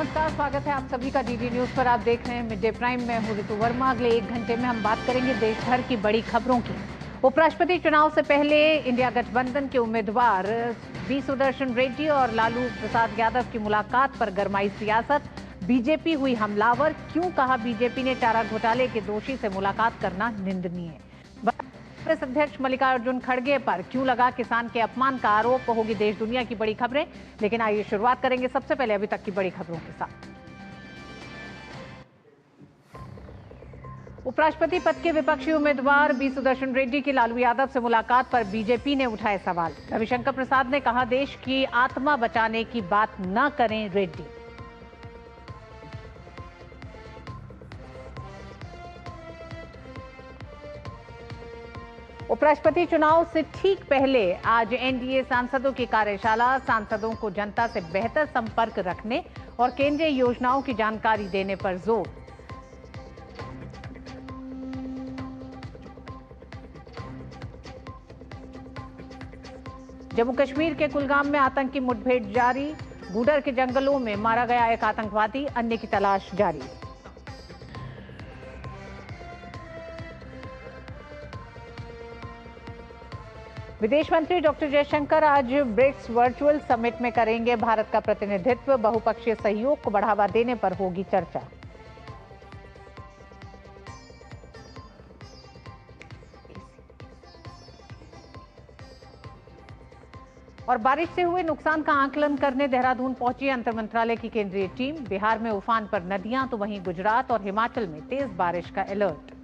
नमस्कार, स्वागत है आप सभी का डीडी न्यूज पर। आप देख रहे हैं मिड डे प्राइम में हूं ऋतु वर्मा। अगले 1 घंटे में हम बात करेंगे देश भर की बड़ी खबरों की। उपराष्ट्रपति चुनाव से पहले इंडिया गठबंधन के उम्मीदवार बी सुदर्शन रेड्डी और लालू प्रसाद यादव की मुलाकात पर गरमाई सियासत। बीजेपी हुई हमलावर, क्यों कहा बीजेपी ने चारा घोटाले के दोषी से मुलाकात करना निंदनीय। कांग्रेस अध्यक्ष मल्लिकार्जुन खड़गे पर क्यों लगा किसान के अपमान का आरोप, होगी देश दुनिया की बड़ी खबरें। लेकिन आइए शुरुआत करेंगे सबसे पहले अभी तक की बड़ी खबरों के साथ। उपराष्ट्रपति पद के विपक्षी उम्मीदवार बी सुदर्शन रेड्डी की लालू यादव से मुलाकात पर बीजेपी ने उठाए सवाल। रविशंकर प्रसाद ने कहा, देश की आत्मा बचाने की बात न करें रेड्डी। उपराष्ट्रपति चुनाव से ठीक पहले आज एनडीए सांसदों की कार्यशाला, सांसदों को जनता से बेहतर संपर्क रखने और केंद्रीय योजनाओं की जानकारी देने पर जोर। जम्मू कश्मीर के कुलगाम में आतंकी मुठभेड़ जारी, बूडर के जंगलों में मारा गया एक आतंकवादी, अन्य की तलाश जारी। विदेश मंत्री डॉक्टर जयशंकर आज ब्रिक्स वर्चुअल समिट में करेंगे भारत का प्रतिनिधित्व। बहुपक्षीय सहयोग को बढ़ावा देने पर होगी चर्चा। और बारिश से हुए नुकसान का आकलन करने देहरादून पहुंची अंतर मंत्रालय की केंद्रीय टीम। बिहार में उफान पर नदियां, तो वहीं गुजरात और हिमाचल में तेज बारिश का अलर्ट।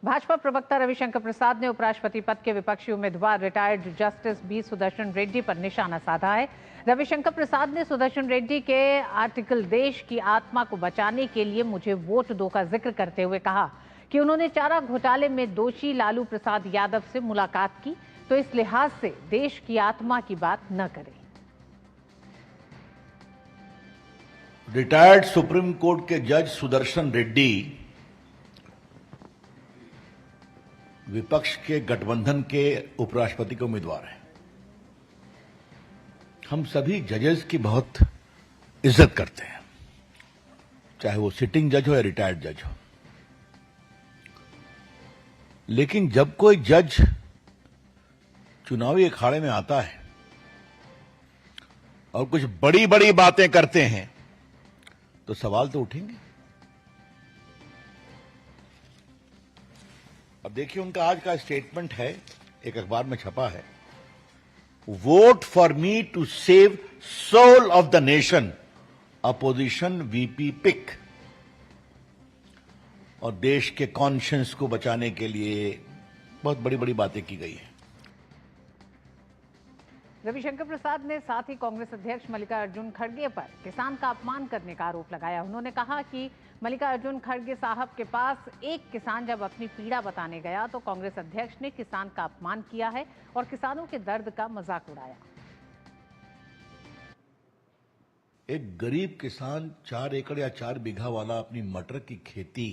भाजपा प्रवक्ता रविशंकर प्रसाद ने उपराष्ट्रपति पद के विपक्षी उम्मीदवार retired justice B Sudarshan Reddy पर निशाना साधा है। रविशंकर प्रसाद ने सुदर्शन रेड्डी के आर्टिकल देश की आत्मा को बचाने के लिए मुझे वोट दो का जिक्र करते हुए कहा कि उन्होंने चारा घोटाले में दोषी लालू प्रसाद यादव से मुलाकात की, तो इस लिहाज से देश की आत्मा की बात न करें। रिटायर्ड सुप्रीम कोर्ट के जज सुदर्शन रेड्डी विपक्ष के गठबंधन के उपराष्ट्रपति के उम्मीदवार हैं। हम सभी जजेस की बहुत इज्जत करते हैं, चाहे वो सिटिंग जज हो या रिटायर्ड जज हो। लेकिन जब कोई जज चुनावी अखाड़े में आता है और कुछ बड़ी बड़ी बातें करते हैं तो सवाल तो उठेंगे। अब देखिए, उनका आज का स्टेटमेंट है, एक अखबार में छपा है, vote for me to save soul of the nation, opposition VP pick. और देश के कॉन्शियंस को बचाने के लिए बहुत बड़ी बड़ी बातें की गई है। रविशंकर प्रसाद ने साथ ही कांग्रेस अध्यक्ष मल्लिकार्जुन खड़गे पर किसान का अपमान करने का आरोप लगाया। उन्होंने कहा कि मल्लिकार्जुन खड़गे साहब के पास एक किसान जब अपनी पीड़ा बताने गया तो कांग्रेस अध्यक्ष ने किसान का अपमान किया है और किसानों के दर्द का मजाक उड़ाया। एक गरीब किसान 4 एकड़ या 4 बीघा वाला अपनी मटर की खेती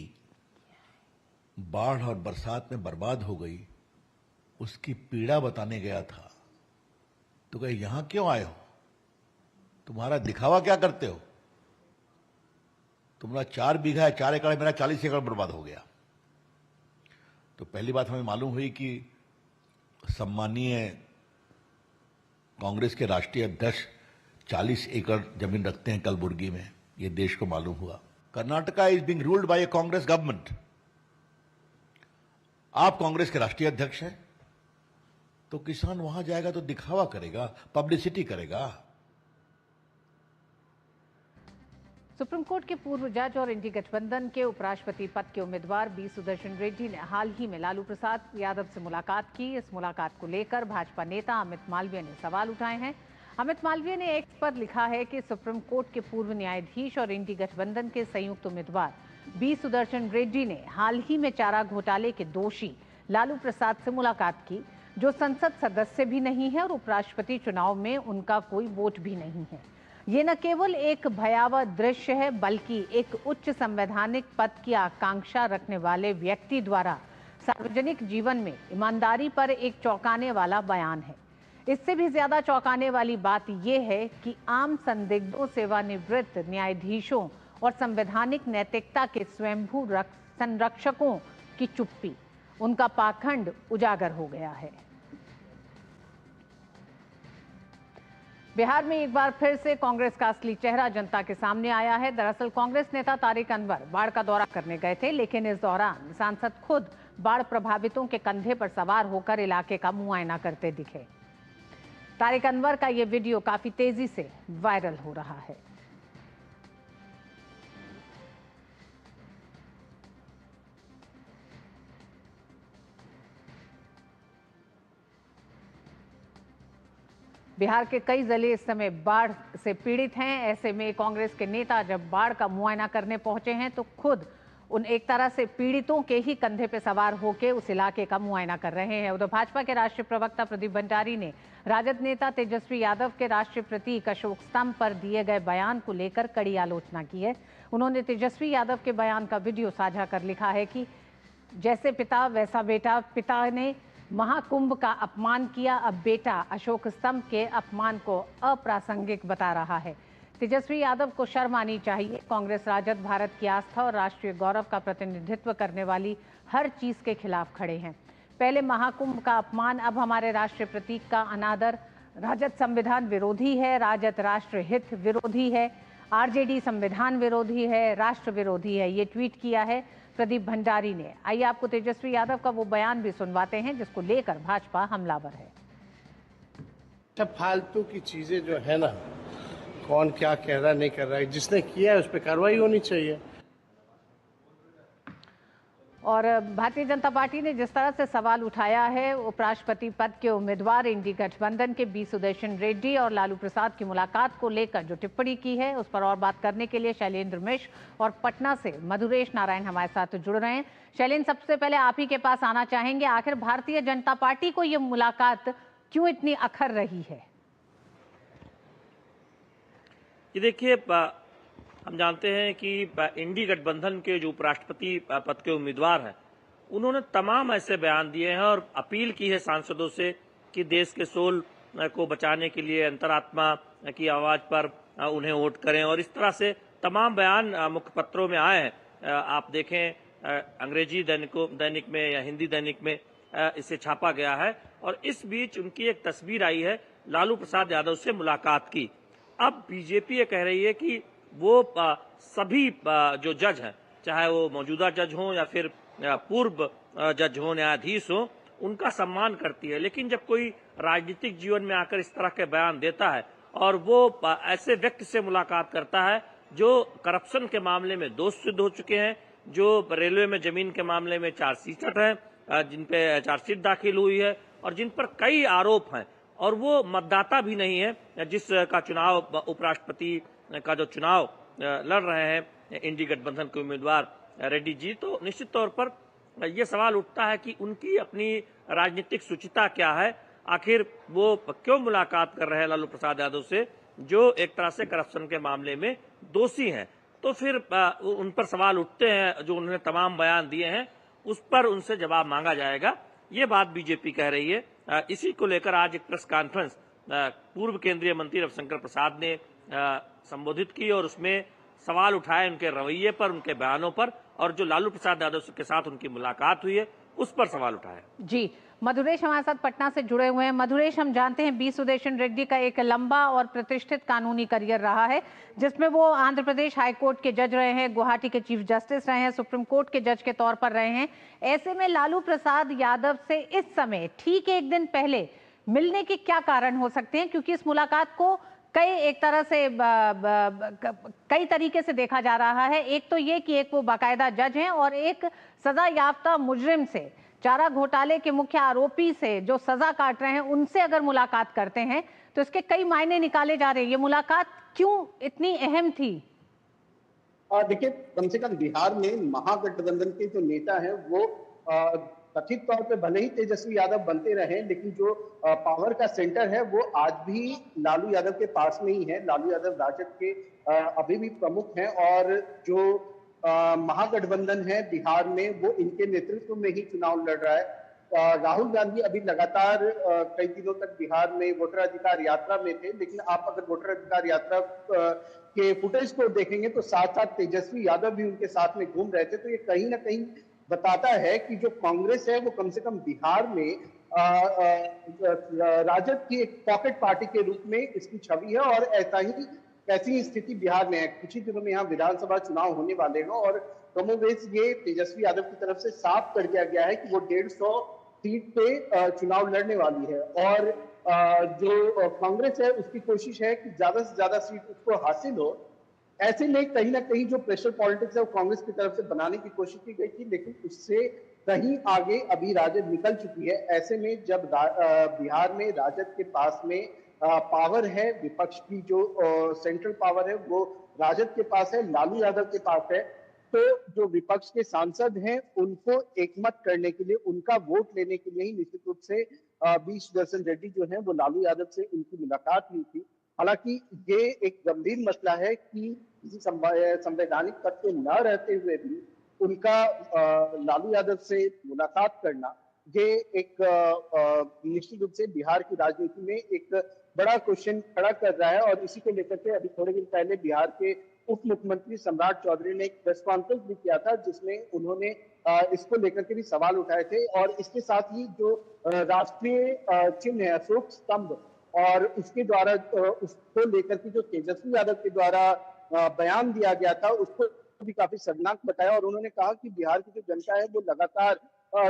बाढ़ और बरसात में बर्बाद हो गई, उसकी पीड़ा बताने गया था, तो कहे यहां क्यों आए हो, तुम्हारा दिखावा क्या करते हो, तुम्हारा 4 बीघा है, 4 एकड़, मेरा 40 एकड़ बर्बाद हो गया। तो पहली बात हमें मालूम हुई कि सम्मानीय कांग्रेस के राष्ट्रीय अध्यक्ष 40 एकड़ जमीन रखते हैं कलबुर्गी में, यह देश को मालूम हुआ। Karnataka is being ruled by A Congress government. आप कांग्रेस के राष्ट्रीय अध्यक्ष हैं, तो किसान वहां जाएगा तो दिखावा करेगा, पब्लिसिटी करेगा। सुप्रीम कोर्ट के पूर्व जज और इंडी गठबंधन के उपराष्ट्रपति पद के उम्मीदवार बी सुदर्शन रेड्डी ने हाल ही में लालू प्रसाद यादव से मुलाकात की। इस मुलाकात को लेकर भाजपा नेता अमित मालवीय ने सवाल उठाए हैं। अमित मालवीय ने एक्स पर लिखा है कि सुप्रीम कोर्ट के पूर्व न्यायाधीश और इंडी गठबंधन के संयुक्त उम्मीदवार बी सुदर्शन रेड्डी ने हाल ही में चारा घोटाले के दोषी लालू प्रसाद से मुलाकात की, जो संसद सदस्य भी नहीं है और उपराष्ट्रपति चुनाव में उनका कोई वोट भी नहीं है। ये न केवल एक भयावह दृश्य है बल्कि एक उच्च संवैधानिक पद की आकांक्षा रखने वाले व्यक्ति द्वारा सार्वजनिक जीवन में ईमानदारी पर एक चौंकाने वाला बयान है। इससे भी ज्यादा चौंकाने वाली बात यह है कि आम संदिग्धों, सेवानिवृत्त न्यायाधीशों और संवैधानिक नैतिकता के स्वयंभू संरक्षकों की चुप्पी, उनका पाखंड उजागर हो गया है। बिहार में एक बार फिर से कांग्रेस का असली चेहरा जनता के सामने आया है। दरअसल कांग्रेस नेता तारिक अनवर बाढ़ का दौरा करने गए थे, लेकिन इस दौरान सांसद खुद बाढ़ प्रभावितों के कंधे पर सवार होकर इलाके का मुआयना करते दिखे। तारिक अनवर का यह वीडियो काफी तेजी से वायरल हो रहा है। बिहार के कई जिले इस समय बाढ़ से पीड़ित हैं। ऐसे में कांग्रेस के नेता जब बाढ़ का मुआयना करने पहुंचे हैं तो खुद उन एक तरह से पीड़ितों के ही कंधे पर सवार होकर उस इलाके का मुआयना कर रहे हैं। उधर भाजपा के राष्ट्रीय प्रवक्ता प्रदीप भंडारी ने राजद नेता तेजस्वी यादव के राष्ट्रीय प्रतीक अशोक स्तंभ पर दिए गए बयान को लेकर कड़ी आलोचना की है। उन्होंने तेजस्वी यादव के बयान का वीडियो साझा कर लिखा है कि जैसे पिता वैसा बेटा, पिता ने महाकुंभ का अपमान किया, अब बेटा अशोक स्तंभ के अपमान को अप्रासंगिक बता रहा है। तेजस्वी यादव को शर्म आनी चाहिए। कांग्रेस राजद भारत की आस्था और राष्ट्रीय गौरव का प्रतिनिधित्व करने वाली हर चीज के खिलाफ खड़े हैं। पहले महाकुंभ का अपमान, अब हमारे राष्ट्रीय प्रतीक का अनादर। राजद संविधान विरोधी है, राजद राष्ट्र हित विरोधी है, आरजेडी संविधान विरोधी है, राष्ट्र विरोधी है। ये ट्वीट किया है प्रदीप भंडारी ने। आइए आपको तेजस्वी यादव का वो बयान भी सुनवाते हैं जिसको लेकर भाजपा हमलावर है। फालतू की चीजें जो है ना, कौन क्या कह रहा नहीं कर रहा है, जिसने किया है उस पर कार्रवाई होनी चाहिए। और भारतीय जनता पार्टी ने जिस तरह से सवाल उठाया है, उपराष्ट्रपति पद के उम्मीदवार इंडी गठबंधन के बी सुदर्शन रेड्डी और लालू प्रसाद की मुलाकात को लेकर जो टिप्पणी की है, उस पर और बात करने के लिए शैलेंद्र मिश्र और पटना से मधुरेश नारायण हमारे साथ जुड़ रहे हैं। शैलेंद्र, सबसे पहले आप ही के पास आना चाहेंगे, आखिर भारतीय जनता पार्टी को ये मुलाकात क्यों इतनी अखर रही है? ये देखिए, हम जानते हैं कि इंडी गठबंधन के जो उपराष्ट्रपति पद के उम्मीदवार हैं, उन्होंने तमाम ऐसे बयान दिए हैं और अपील की है सांसदों से कि देश के सोल को बचाने के लिए अंतरात्मा की आवाज पर उन्हें वोट करें। और इस तरह से तमाम बयान मुख्य पत्रों में आए हैं। आप देखें, अंग्रेजी दैनिक में या हिंदी दैनिक में इसे छापा गया है। और इस बीच उनकी एक तस्वीर आई है लालू प्रसाद यादव से मुलाकात की। अब बीजेपी ये कह रही है कि वो सभी जो जज हैं, चाहे वो मौजूदा जज हों या फिर पूर्व जज हों, न्यायाधीश हों, उनका सम्मान करती है। लेकिन जब कोई राजनीतिक जीवन में आकर इस तरह के बयान देता है और वो ऐसे व्यक्ति से मुलाकात करता है जो करप्शन के मामले में दोष सिद्ध हो चुके हैं, जो रेलवे में जमीन के मामले में चार्जशीट हैं, जिन पे चार्जशीट दाखिल हुई है और जिन पर कई आरोप हैं, और वो मतदाता भी नहीं है जिसका चुनाव उपराष्ट्रपति का जो चुनाव लड़ रहे हैं इंडी गठबंधन के उम्मीदवार रेड्डी जी, तो निश्चित तौर पर ये सवाल उठता है कि उनकी अपनी राजनीतिक सुचिता क्या है। आखिर वो क्यों मुलाकात कर रहे हैं लालू प्रसाद यादव से, जो एक तरह से करप्शन के मामले में दोषी हैं। तो फिर उन पर सवाल उठते हैं, जो उन्होंने तमाम बयान दिए हैं उस पर उनसे जवाब मांगा जाएगा, ये बात बीजेपी कह रही है। इसी को लेकर आज एक प्रेस कॉन्फ्रेंस पूर्व केंद्रीय मंत्री रविशंकर प्रसाद ने संबोधित की और उसमें सवाल उठाए उनके रवैये पर, उनके बयानों पर, और जो लालू प्रसाद यादव के साथ उनकी मुलाकात हुई है उस पर सवाल उठाए। जी, मधुरेश हमारे साथ पटना से जुड़े हुए हैं। मधुरेश, हम जानते हैं बी सुदर्शन रेड्डी का एक लंबा और प्रतिष्ठित कानूनी करियर रहा है, जिसमें वो आंध्र प्रदेश हाई कोर्ट के जज रहे हैं, गुवाहाटी के चीफ जस्टिस रहे हैं, सुप्रीम कोर्ट के जज के तौर पर रहे हैं। ऐसे में लालू प्रसाद यादव से इस समय ठीक एक दिन पहले मिलने के क्या कारण हो सकते हैं? क्योंकि इस मुलाकात को एक तरह से कई तरीके से देखा जा रहा है। एक तो ये कि एक वो बाकायदा जज हैं और एक सजा याफ्ता मुजरिम से, चारा घोटाले के मुख्य आरोपी से जो सजा काट रहे हैं, उनसे अगर मुलाकात करते हैं तो इसके कई मायने निकाले जा रहे हैं। ये मुलाकात क्यों इतनी अहम थी? देखिए, कम से कम बिहार में महागठबंधन के जो नेता हैं वो कथित तौर पे भले ही तेजस्वी यादव बनते रहे, लेकिन जो पावर का सेंटर है वो आज भी लालू यादव के पास में ही है। लालू यादव राजद के अभी भी प्रमुख हैं और जो महागठबंधन है बिहार में वो इनके नेतृत्व में ही चुनाव लड़ रहा है। राहुल गांधी अभी लगातार कई दिनों तक बिहार में वोटर अधिकार यात्रा में थे, लेकिन आप अगर वोटर अधिकार यात्रा के फुटेज को देखेंगे तो साथ साथ तेजस्वी यादव भी उनके साथ में घूम रहे थे। तो ये कहीं ना कहीं बताता है कि जो कांग्रेस है वो कम से कम बिहार में राजद की एक पॉकेट पार्टी के रूप में इसकी छवि है और ऐसी स्थिति बिहार में है। कुछ ही दिनों में यहाँ विधानसभा चुनाव होने वाले हैं और कमोबेश ये तेजस्वी यादव की तरफ से साफ कर दिया गया है कि वो 150 सीट पे चुनाव लड़ने वाली है और जो कांग्रेस है उसकी कोशिश है कि ज्यादा से ज्यादा सीट उसको हासिल हो। ऐसे में कहीं ना कहीं जो प्रेशर पॉलिटिक्स है वो कांग्रेस की तरफ से बनाने की कोशिश की गई थी, लेकिन उससे कहीं आगे अभी राजद निकल चुकी है। ऐसे में जब बिहार में राजद के पास में पावर है, विपक्ष की जो सेंट्रल पावर है वो राजद के पास है, लालू यादव के पास है, तो जो विपक्ष के सांसद हैं उनको एकमत करने के लिए, उनका वोट लेने के लिए ही निश्चित रूप से बी सुदर्शन रेड्डी जो है वो लालू यादव से उनकी मुलाकात हुई थी। हालांकि ये एक गंभीर मसला है कि किसी संवैधानिक पद पे न रहते हुए भी उनका लालू यादव से मुलाकात करना, ये एक निश्चित रूप से बिहार की राजनीति में एक बड़ा क्वेश्चन खड़ा कर रहा है। और इसी को लेकर के अभी थोड़े दिन पहले बिहार के उप मुख्यमंत्री सम्राट चौधरी ने एक प्रेस कॉन्फ्रेंस भी किया था जिसमें उन्होंने इसको लेकर के भी सवाल उठाए थे। और इसके साथ ही जो राष्ट्रीय चिन्ह है अशोक स्तंभ और उसके द्वारा उसको लेकर के जो तेजस्वी यादव के द्वारा बयान दिया गया था उसको भी काफी शर्मनाक बताया। और उन्होंने कहा कि बिहार की जो जनता है वो लगातार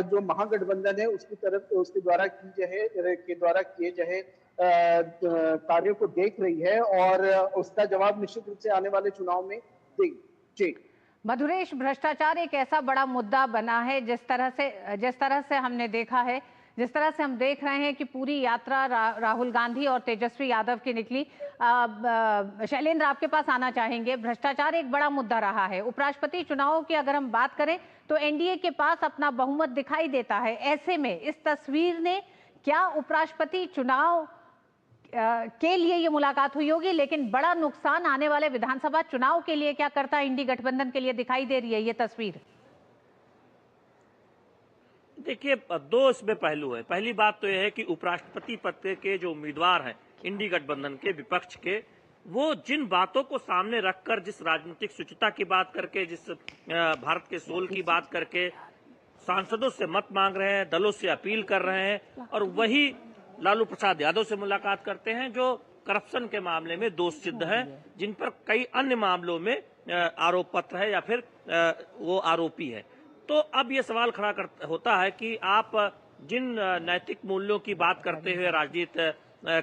जो महागठबंधन है उसकी तरफ उसके द्वारा किए जाए कार्यों को देख रही है और उसका जवाब निश्चित रूप से आने वाले चुनाव में देगी। मधुरेश, भ्रष्टाचार एक ऐसा बड़ा मुद्दा बना है जिस तरह से हमने देखा है, जिस तरह से हम देख रहे हैं कि पूरी यात्रा राहुल गांधी और तेजस्वी यादव की निकली। शैलेंद्र, आपके पास आना चाहेंगे। भ्रष्टाचार एक बड़ा मुद्दा रहा है। उपराष्ट्रपति चुनाव की अगर हम बात करें तो एनडीए के पास अपना बहुमत दिखाई देता है। ऐसे में इस तस्वीर ने क्या उपराष्ट्रपति चुनाव के लिए ये मुलाकात हुई होगी, लेकिन बड़ा नुकसान आने वाले विधानसभा चुनाव के लिए क्या करता इंडी गठबंधन के लिए दिखाई दे रही है ये तस्वीर? देखिए, दो इसमें पहलू है। पहली बात तो यह है कि उपराष्ट्रपति पद के जो उम्मीदवार हैं इंडी गठबंधन के, विपक्ष के, वो जिन बातों को सामने रखकर, जिस राजनीतिक शुचिता की बात करके, जिस भारत के सोल की बात करके सांसदों से मत मांग रहे हैं, दलों से अपील कर रहे हैं और वही लालू प्रसाद यादव से मुलाकात करते हैं जो करप्शन के मामले में दोष सिद्ध हैं, जिन पर कई अन्य मामलों में आरोप पत्र है या फिर वो आरोपी है। तो अब ये सवाल खड़ा होता है कि आप जिन नैतिक मूल्यों की बात करते हुए राजनीति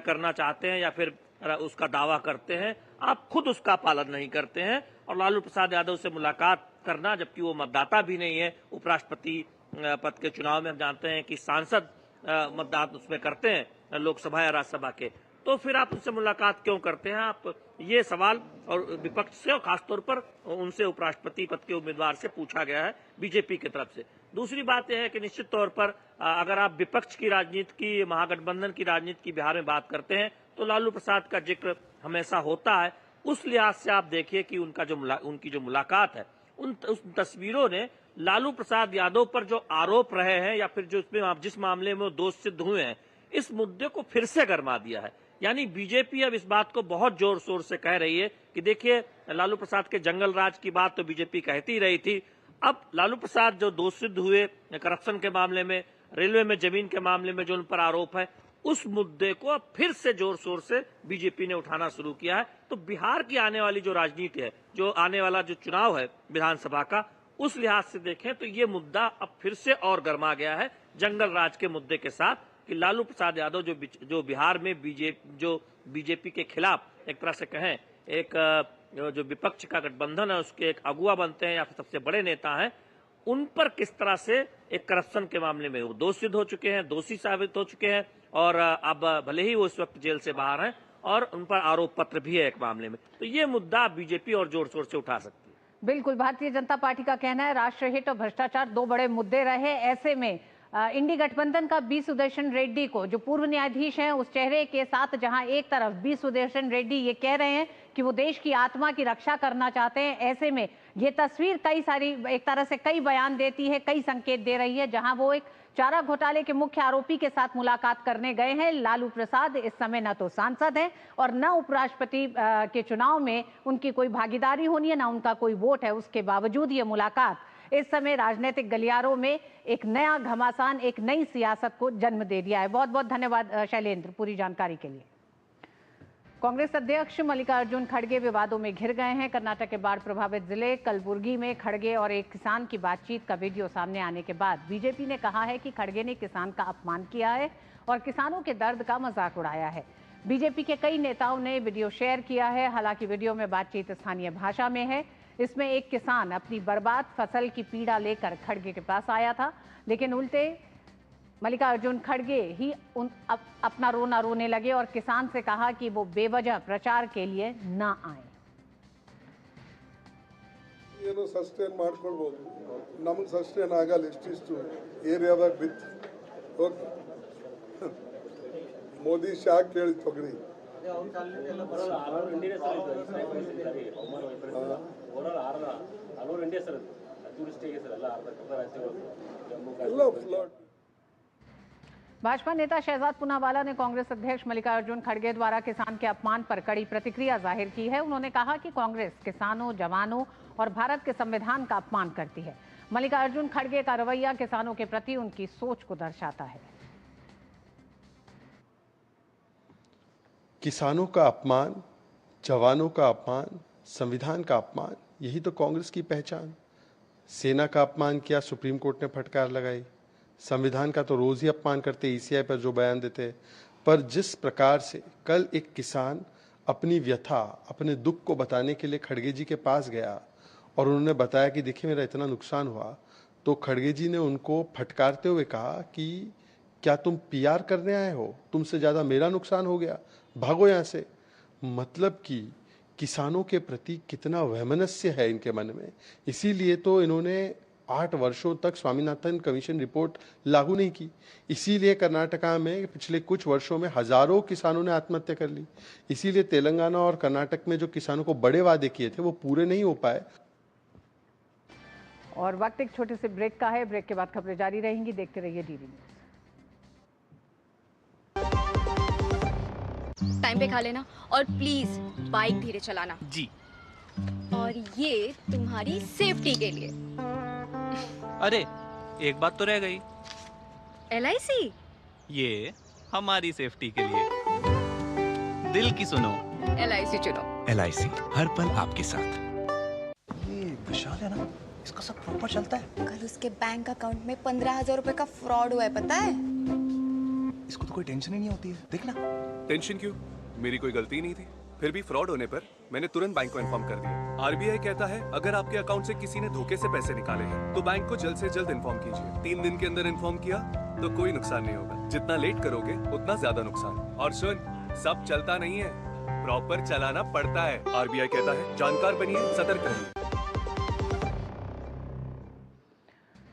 करना चाहते हैं या फिर उसका दावा करते हैं, आप खुद उसका पालन नहीं करते हैं। और लालू प्रसाद यादव से मुलाकात करना, जबकि वो मतदाता भी नहीं है, उपराष्ट्रपति पद के चुनाव में हम जानते हैं कि सांसद मतदान उसमें करते हैं लोकसभा या राज्यसभा के, तो फिर आप उनसे मुलाकात क्यों करते हैं? आप ये सवाल और विपक्ष से और खासतौर पर उनसे उपराष्ट्रपति पद के उम्मीदवार से पूछा गया है बीजेपी की तरफ से। दूसरी बात यह है कि निश्चित तौर पर अगर आप विपक्ष की राजनीति की, महागठबंधन की राजनीति की बिहार में बात करते हैं तो लालू प्रसाद का जिक्र हमेशा होता है। उस लिहाज से आप देखिए कि उनकी जो मुलाकात है, उस तस्वीरों ने लालू प्रसाद यादव पर जो आरोप रहे हैं या फिर जो इसमें जिस मामले में वो दोष सिद्ध हुए हैं, इस मुद्दे को फिर से गरमा दिया है। यानी बीजेपी अब इस बात को बहुत जोर शोर से कह रही है कि देखिए, लालू प्रसाद के जंगल राज की बात तो बीजेपी कहती रही थी, अब लालू प्रसाद जो दोष सिद्ध हुए करप्शन के मामले में, रेलवे में जमीन के मामले में जो उन पर आरोप है, उस मुद्दे को अब फिर से जोर शोर से बीजेपी ने उठाना शुरू किया है। तो बिहार की आने वाली जो राजनीति है, जो आने वाला जो चुनाव है विधानसभा का, उस लिहाज से देखें तो ये मुद्दा अब फिर से और गर्मा गया है जंगल राज के मुद्दे के साथ कि लालू प्रसाद यादव जो बिहार में बीजेपी के खिलाफ एक तरह से कहें, एक जो विपक्ष का गठबंधन है उसके एक अगुवा बनते हैं या फिर सबसे बड़े नेता हैं, उन पर किस तरह से एक करप्शन के मामले में वो दोषी हो चुके हैं, दोषी साबित हो चुके हैं और अब भले ही वो इस वक्त जेल से बाहर हैं और उन पर आरोप पत्र भी है एक मामले में। तो ये मुद्दा बीजेपी और जोर शोर से उठा सकती है। बिल्कुल, भारतीय जनता पार्टी का कहना है राष्ट्रहित और भ्रष्टाचार दो बड़े मुद्दे रहे। ऐसे में इंडी गठबंधन का बी सुदर्शन रेड्डी को, जो पूर्व न्यायाधीश हैं, उस चेहरे के साथ जहां एक तरफ बी सुदर्शन रेड्डी ये कह रहे हैं कि वो देश की आत्मा की रक्षा करना चाहते हैं, ऐसे में ये तस्वीर कई सारी एक तरह से कई बयान देती है, कई संकेत दे रही है। जहां वो एक चारा घोटाले के मुख्य आरोपी के साथ मुलाकात करने गए हैं, लालू प्रसाद इस समय न तो सांसद हैं और न उपराष्ट्रपति के चुनाव में उनकी कोई भागीदारी होनी है, न उनका कोई वोट है। उसके बावजूद ये मुलाकात इस समय राजनीतिक गलियारों में एक नया घमासान, एक नई सियासत को जन्म दे दिया है। बहुत बहुत धन्यवाद शैलेंद्र पूरी जानकारी के लिए। कांग्रेस अध्यक्ष मल्लिकार्जुन खड़गे विवादों में घिर गए हैं। कर्नाटक के बाढ़ प्रभावित जिले कलबुर्गी में खड़गे और एक किसान की बातचीत का वीडियो सामने आने के बाद बीजेपी ने कहा है कि खड़गे ने किसान का अपमान किया है और किसानों के दर्द का मजाक उड़ाया है। बीजेपी के कई नेताओं ने वीडियो शेयर किया है। हालांकि वीडियो में बातचीत स्थानीय भाषा में है। इसमें एक किसान अपनी बर्बाद फसल की पीड़ा लेकर खड़गे के पास आया था, लेकिन उल्टे मल्लिकार्जुन खड़गे ही अपना रोना रोने लगे और किसान से कहा कि वो बेवजह प्रचार के लिए ना आए। ಏನು ಸಸ್ಟೈನ್ ಮಾಡ್ಕೊಳ್ಬಹುದು, ನಮಗೆ ಸಸ್ಟೈನ್ ಆಗಲ್ಲ ಇಷ್ಟಿಷ್ಟು ಏರಿಯಾದಾಗ ಬಿತ್ತು. ಓಕೆ, ಮೋದಿ ಶಾಕ್ ಕೇಳಿ ತೊಗರಿ ಎಲ್ಲ ಫ್ಲಡ್. भाजपा नेता शहजाद पूनावाला ने कांग्रेस अध्यक्ष मल्लिकार्जुन खड़गे द्वारा किसान के अपमान पर कड़ी प्रतिक्रिया जाहिर की है। उन्होंने कहा कि कांग्रेस किसानों, जवानों और भारत के संविधान का अपमान करती है। मल्लिकार्जुन खड़गे का रवैया किसानों के प्रति उनकी सोच को दर्शाता है। किसानों का अपमान, जवानों का अपमान, संविधान का अपमान, यही तो कांग्रेस की पहचान। सेना का अपमान किया, सुप्रीम कोर्ट ने फटकार लगाई। संविधान का तो रोज ही अपमान करते, ईसीआई पर जो बयान देते। पर जिस प्रकार से कल एक किसान अपनी व्यथा, अपने दुख को बताने के लिए खड़गे जी के पास गया और उन्होंने बताया कि देखिए मेरा इतना नुकसान हुआ, तो खड़गे जी ने उनको फटकारते हुए कहा कि क्या तुम पीआर करने आए हो, तुमसे ज्यादा मेरा नुकसान हो गया, भागो यहां से। मतलब कि किसानों के प्रति कितना वैमनस्य है इनके मन में। इसीलिए तो इन्होंने 8 वर्षों तक स्वामीनाथन कमीशन रिपोर्ट लागू नहीं की। इसीलिए कर्नाटका में पिछले कुछ वर्षों में हजारों किसानों ने आत्महत्या कर ली। इसीलिए तेलंगाना और कर्नाटक में जो किसानों को बड़े वादे किए थे वो पूरे नहीं हो पाए। और वक्त एक छोटे से ब्रेक का है। ब्रेक के बाद खबरें जारी रहेंगी। देखते रहिए डीडी न्यूज। टाइम पे खा लेना और प्लीज बाइक धीरे चलाना जी। और ये तुम्हारी सेफ्टी के लिए। अरे एक बात तो रह गई। LIC? ये हमारी सेफ्टी के लिए। दिल की सुनो, LIC चुनो। LIC हर पल आपके साथ। ये विशाल है ना, इसका सब प्रॉपर चलता है। कल उसके बैंक अकाउंट में 15,000 रुपए का फ्रॉड हुआ है, पता है? इसको तो कोई टेंशन ही नहीं होती है, देखना। टेंशन क्यों? मेरी कोई गलती नहीं थी। फिर भी फ्रॉड होने पर मैंने तुरंत बैंक को इन्फॉर्म कर दिया। RBI कहता है अगर आपके अकाउंट से किसी ने धोखे से पैसे निकाले हैं तो बैंक को जल्द से जल्द इन्फॉर्म कीजिए। 3 दिन के अंदर इन्फॉर्म किया तो कोई नुकसान नहीं होगा। जितना लेट करोगे उतना ज्यादा नुकसान। और सुन, सब चलता नहीं है, प्रॉपर चलाना पड़ता है। RBI कहता है जानकार बनिए, सतर्क रहिए।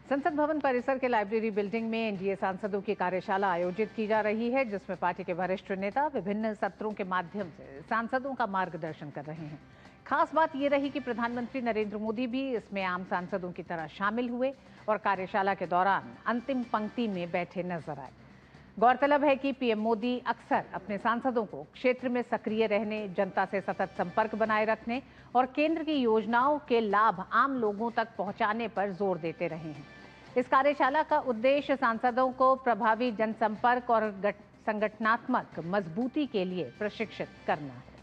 संसद भवन परिसर के लाइब्रेरी बिल्डिंग में एनडीए सांसदों की कार्यशाला आयोजित की जा रही है, जिसमें पार्टी के वरिष्ठ नेता विभिन्न सत्रों के माध्यम से सांसदों का मार्गदर्शन कर रहे हैं। खास बात यह रही कि प्रधानमंत्री नरेंद्र मोदी भी इसमें आम सांसदों की तरह शामिल हुए और कार्यशाला के दौरान अंतिम पंक्ति में बैठे नजर आए। गौरतलब है कि पीएम मोदी अक्सर अपने सांसदों को क्षेत्र में सक्रिय रहने, जनता से सतत संपर्क बनाए रखने और केंद्र की योजनाओं के लाभ आम लोगों तक पहुंचाने पर जोर देते रहे हैं। इस कार्यशाला का उद्देश्य सांसदों को प्रभावी जनसंपर्क और संगठनात्मक मजबूती के लिए प्रशिक्षित करना है।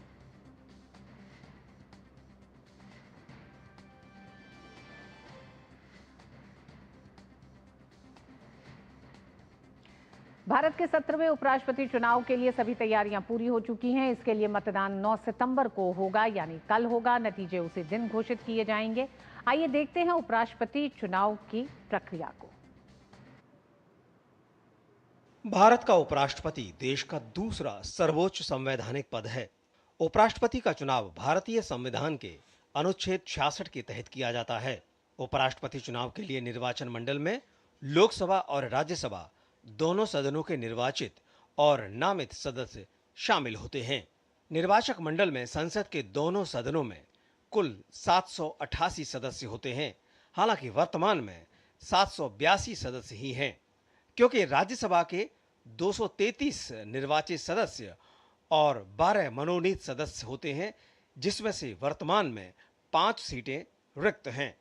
भारत के 17वें उपराष्ट्रपति चुनाव के लिए सभी तैयारियां पूरी हो चुकी हैं। इसके लिए मतदान 9 सितंबर को होगा, यानी कल होगा। नतीजे उसी दिन घोषित किए जाएंगे। आइए देखते हैं उपराष्ट्रपति चुनाव की प्रक्रिया को। भारत का उपराष्ट्रपति देश का दूसरा सर्वोच्च संवैधानिक पद है। उपराष्ट्रपति का चुनाव भारतीय संविधान के अनुच्छेद 66 के तहत किया जाता है। उपराष्ट्रपति चुनाव के लिए निर्वाचन मंडल में लोकसभा और राज्यसभा दोनों सदनों के निर्वाचित और नामित सदस्य शामिल होते हैं। निर्वाचक मंडल में संसद के दोनों सदनों में कुल 788 सदस्य होते हैं। हालांकि वर्तमान में 782 सदस्य ही हैं, क्योंकि राज्यसभा के 233 निर्वाचित सदस्य और 12 मनोनीत सदस्य होते हैं, जिसमें से वर्तमान में 5 सीटें रिक्त हैं।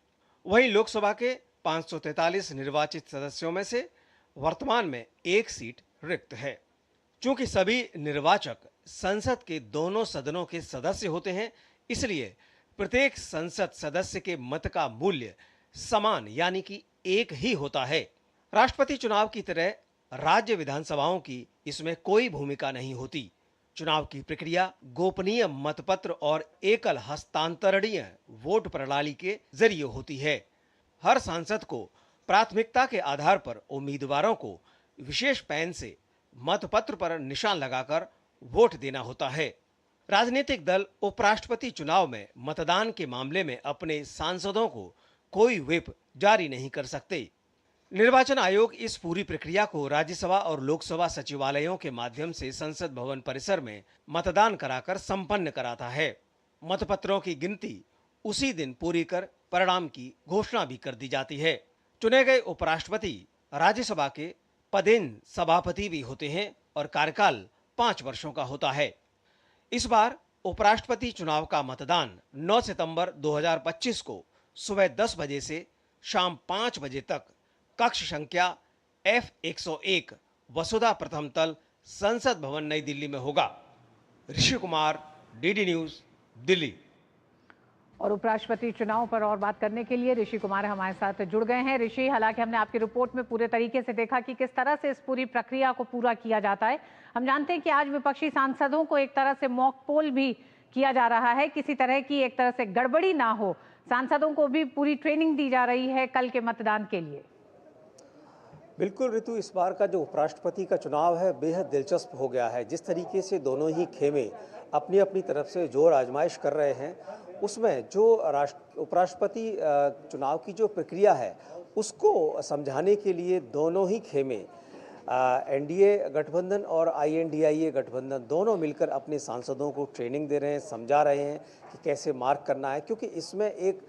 वहीं लोकसभा के 543 निर्वाचित सदस्यों में से वर्तमान में 1 सीट रिक्त है। चूंकि सभी निर्वाचक संसद के दोनों सदनों के सदस्य होते हैं, इसलिए प्रत्येक संसद सदस्य के मत का मूल्य समान यानी कि एक ही होता है। राष्ट्रपति चुनाव की तरह राज्य विधानसभाओं की इसमें कोई भूमिका नहीं होती। चुनाव की प्रक्रिया गोपनीय मतपत्र और एकल हस्तांतरणीय वोट प्रणाली के जरिए होती है। हर सांसद को प्राथमिकता के आधार पर उम्मीदवारों को विशेष पेन से मतपत्र पर निशान लगाकर वोट देना होता है। राजनीतिक दल उपराष्ट्रपति चुनाव में मतदान के मामले में अपने सांसदों को कोई व्हिप जारी नहीं कर सकते। निर्वाचन आयोग इस पूरी प्रक्रिया को राज्यसभा और लोकसभा सचिवालयों के माध्यम से संसद भवन परिसर में मतदान कराकर संपन्न कराता है। मतपत्रों की गिनती उसी दिन पूरी कर परिणाम की घोषणा भी कर दी जाती है। चुने गए उपराष्ट्रपति राज्यसभा के पदेन सभापति भी होते हैं और कार्यकाल 5 वर्षों का होता है। इस बार उपराष्ट्रपति चुनाव का मतदान 9 सितंबर 2025 को सुबह 10 बजे से शाम 5 बजे तक कक्ष संख्या F101 वसुधा प्रथम तल संसद भवन नई दिल्ली में होगा। Rishi Kumar, DD news, Delhi. और उपराष्ट्रपति चुनाव पर और बात करने के लिए ऋषि कुमार हमारे साथ जुड़ गए हैं। ऋषि, हालांकि हमने आपकी रिपोर्ट में पूरे तरीके से देखा कि किस तरह से इस पूरी प्रक्रिया को पूरा किया जाता है। हम जानते हैं कि आज विपक्षी सांसदों को एक तरह से मॉक पोल भी किया जा रहा है, किसी तरह की एक तरह से गड़बड़ी ना हो। सांसदों को भी पूरी ट्रेनिंग दी जा रही है कल के मतदान के लिए। बिल्कुल ऋतु, इस बार का जो उपराष्ट्रपति का चुनाव है बेहद दिलचस्प हो गया है। जिस तरीके से दोनों ही खेमे अपनी अपनी तरफ से जोर आजमाइश कर रहे हैं, उसमें जो उपराष्ट्रपति चुनाव की जो प्रक्रिया है उसको समझाने के लिए दोनों ही खेमे एनडीए गठबंधन और आईएनडीआईए गठबंधन दोनों मिलकर अपने सांसदों को ट्रेनिंग दे रहे हैं, समझा रहे हैं कि कैसे मार्क करना है। क्योंकि इसमें एक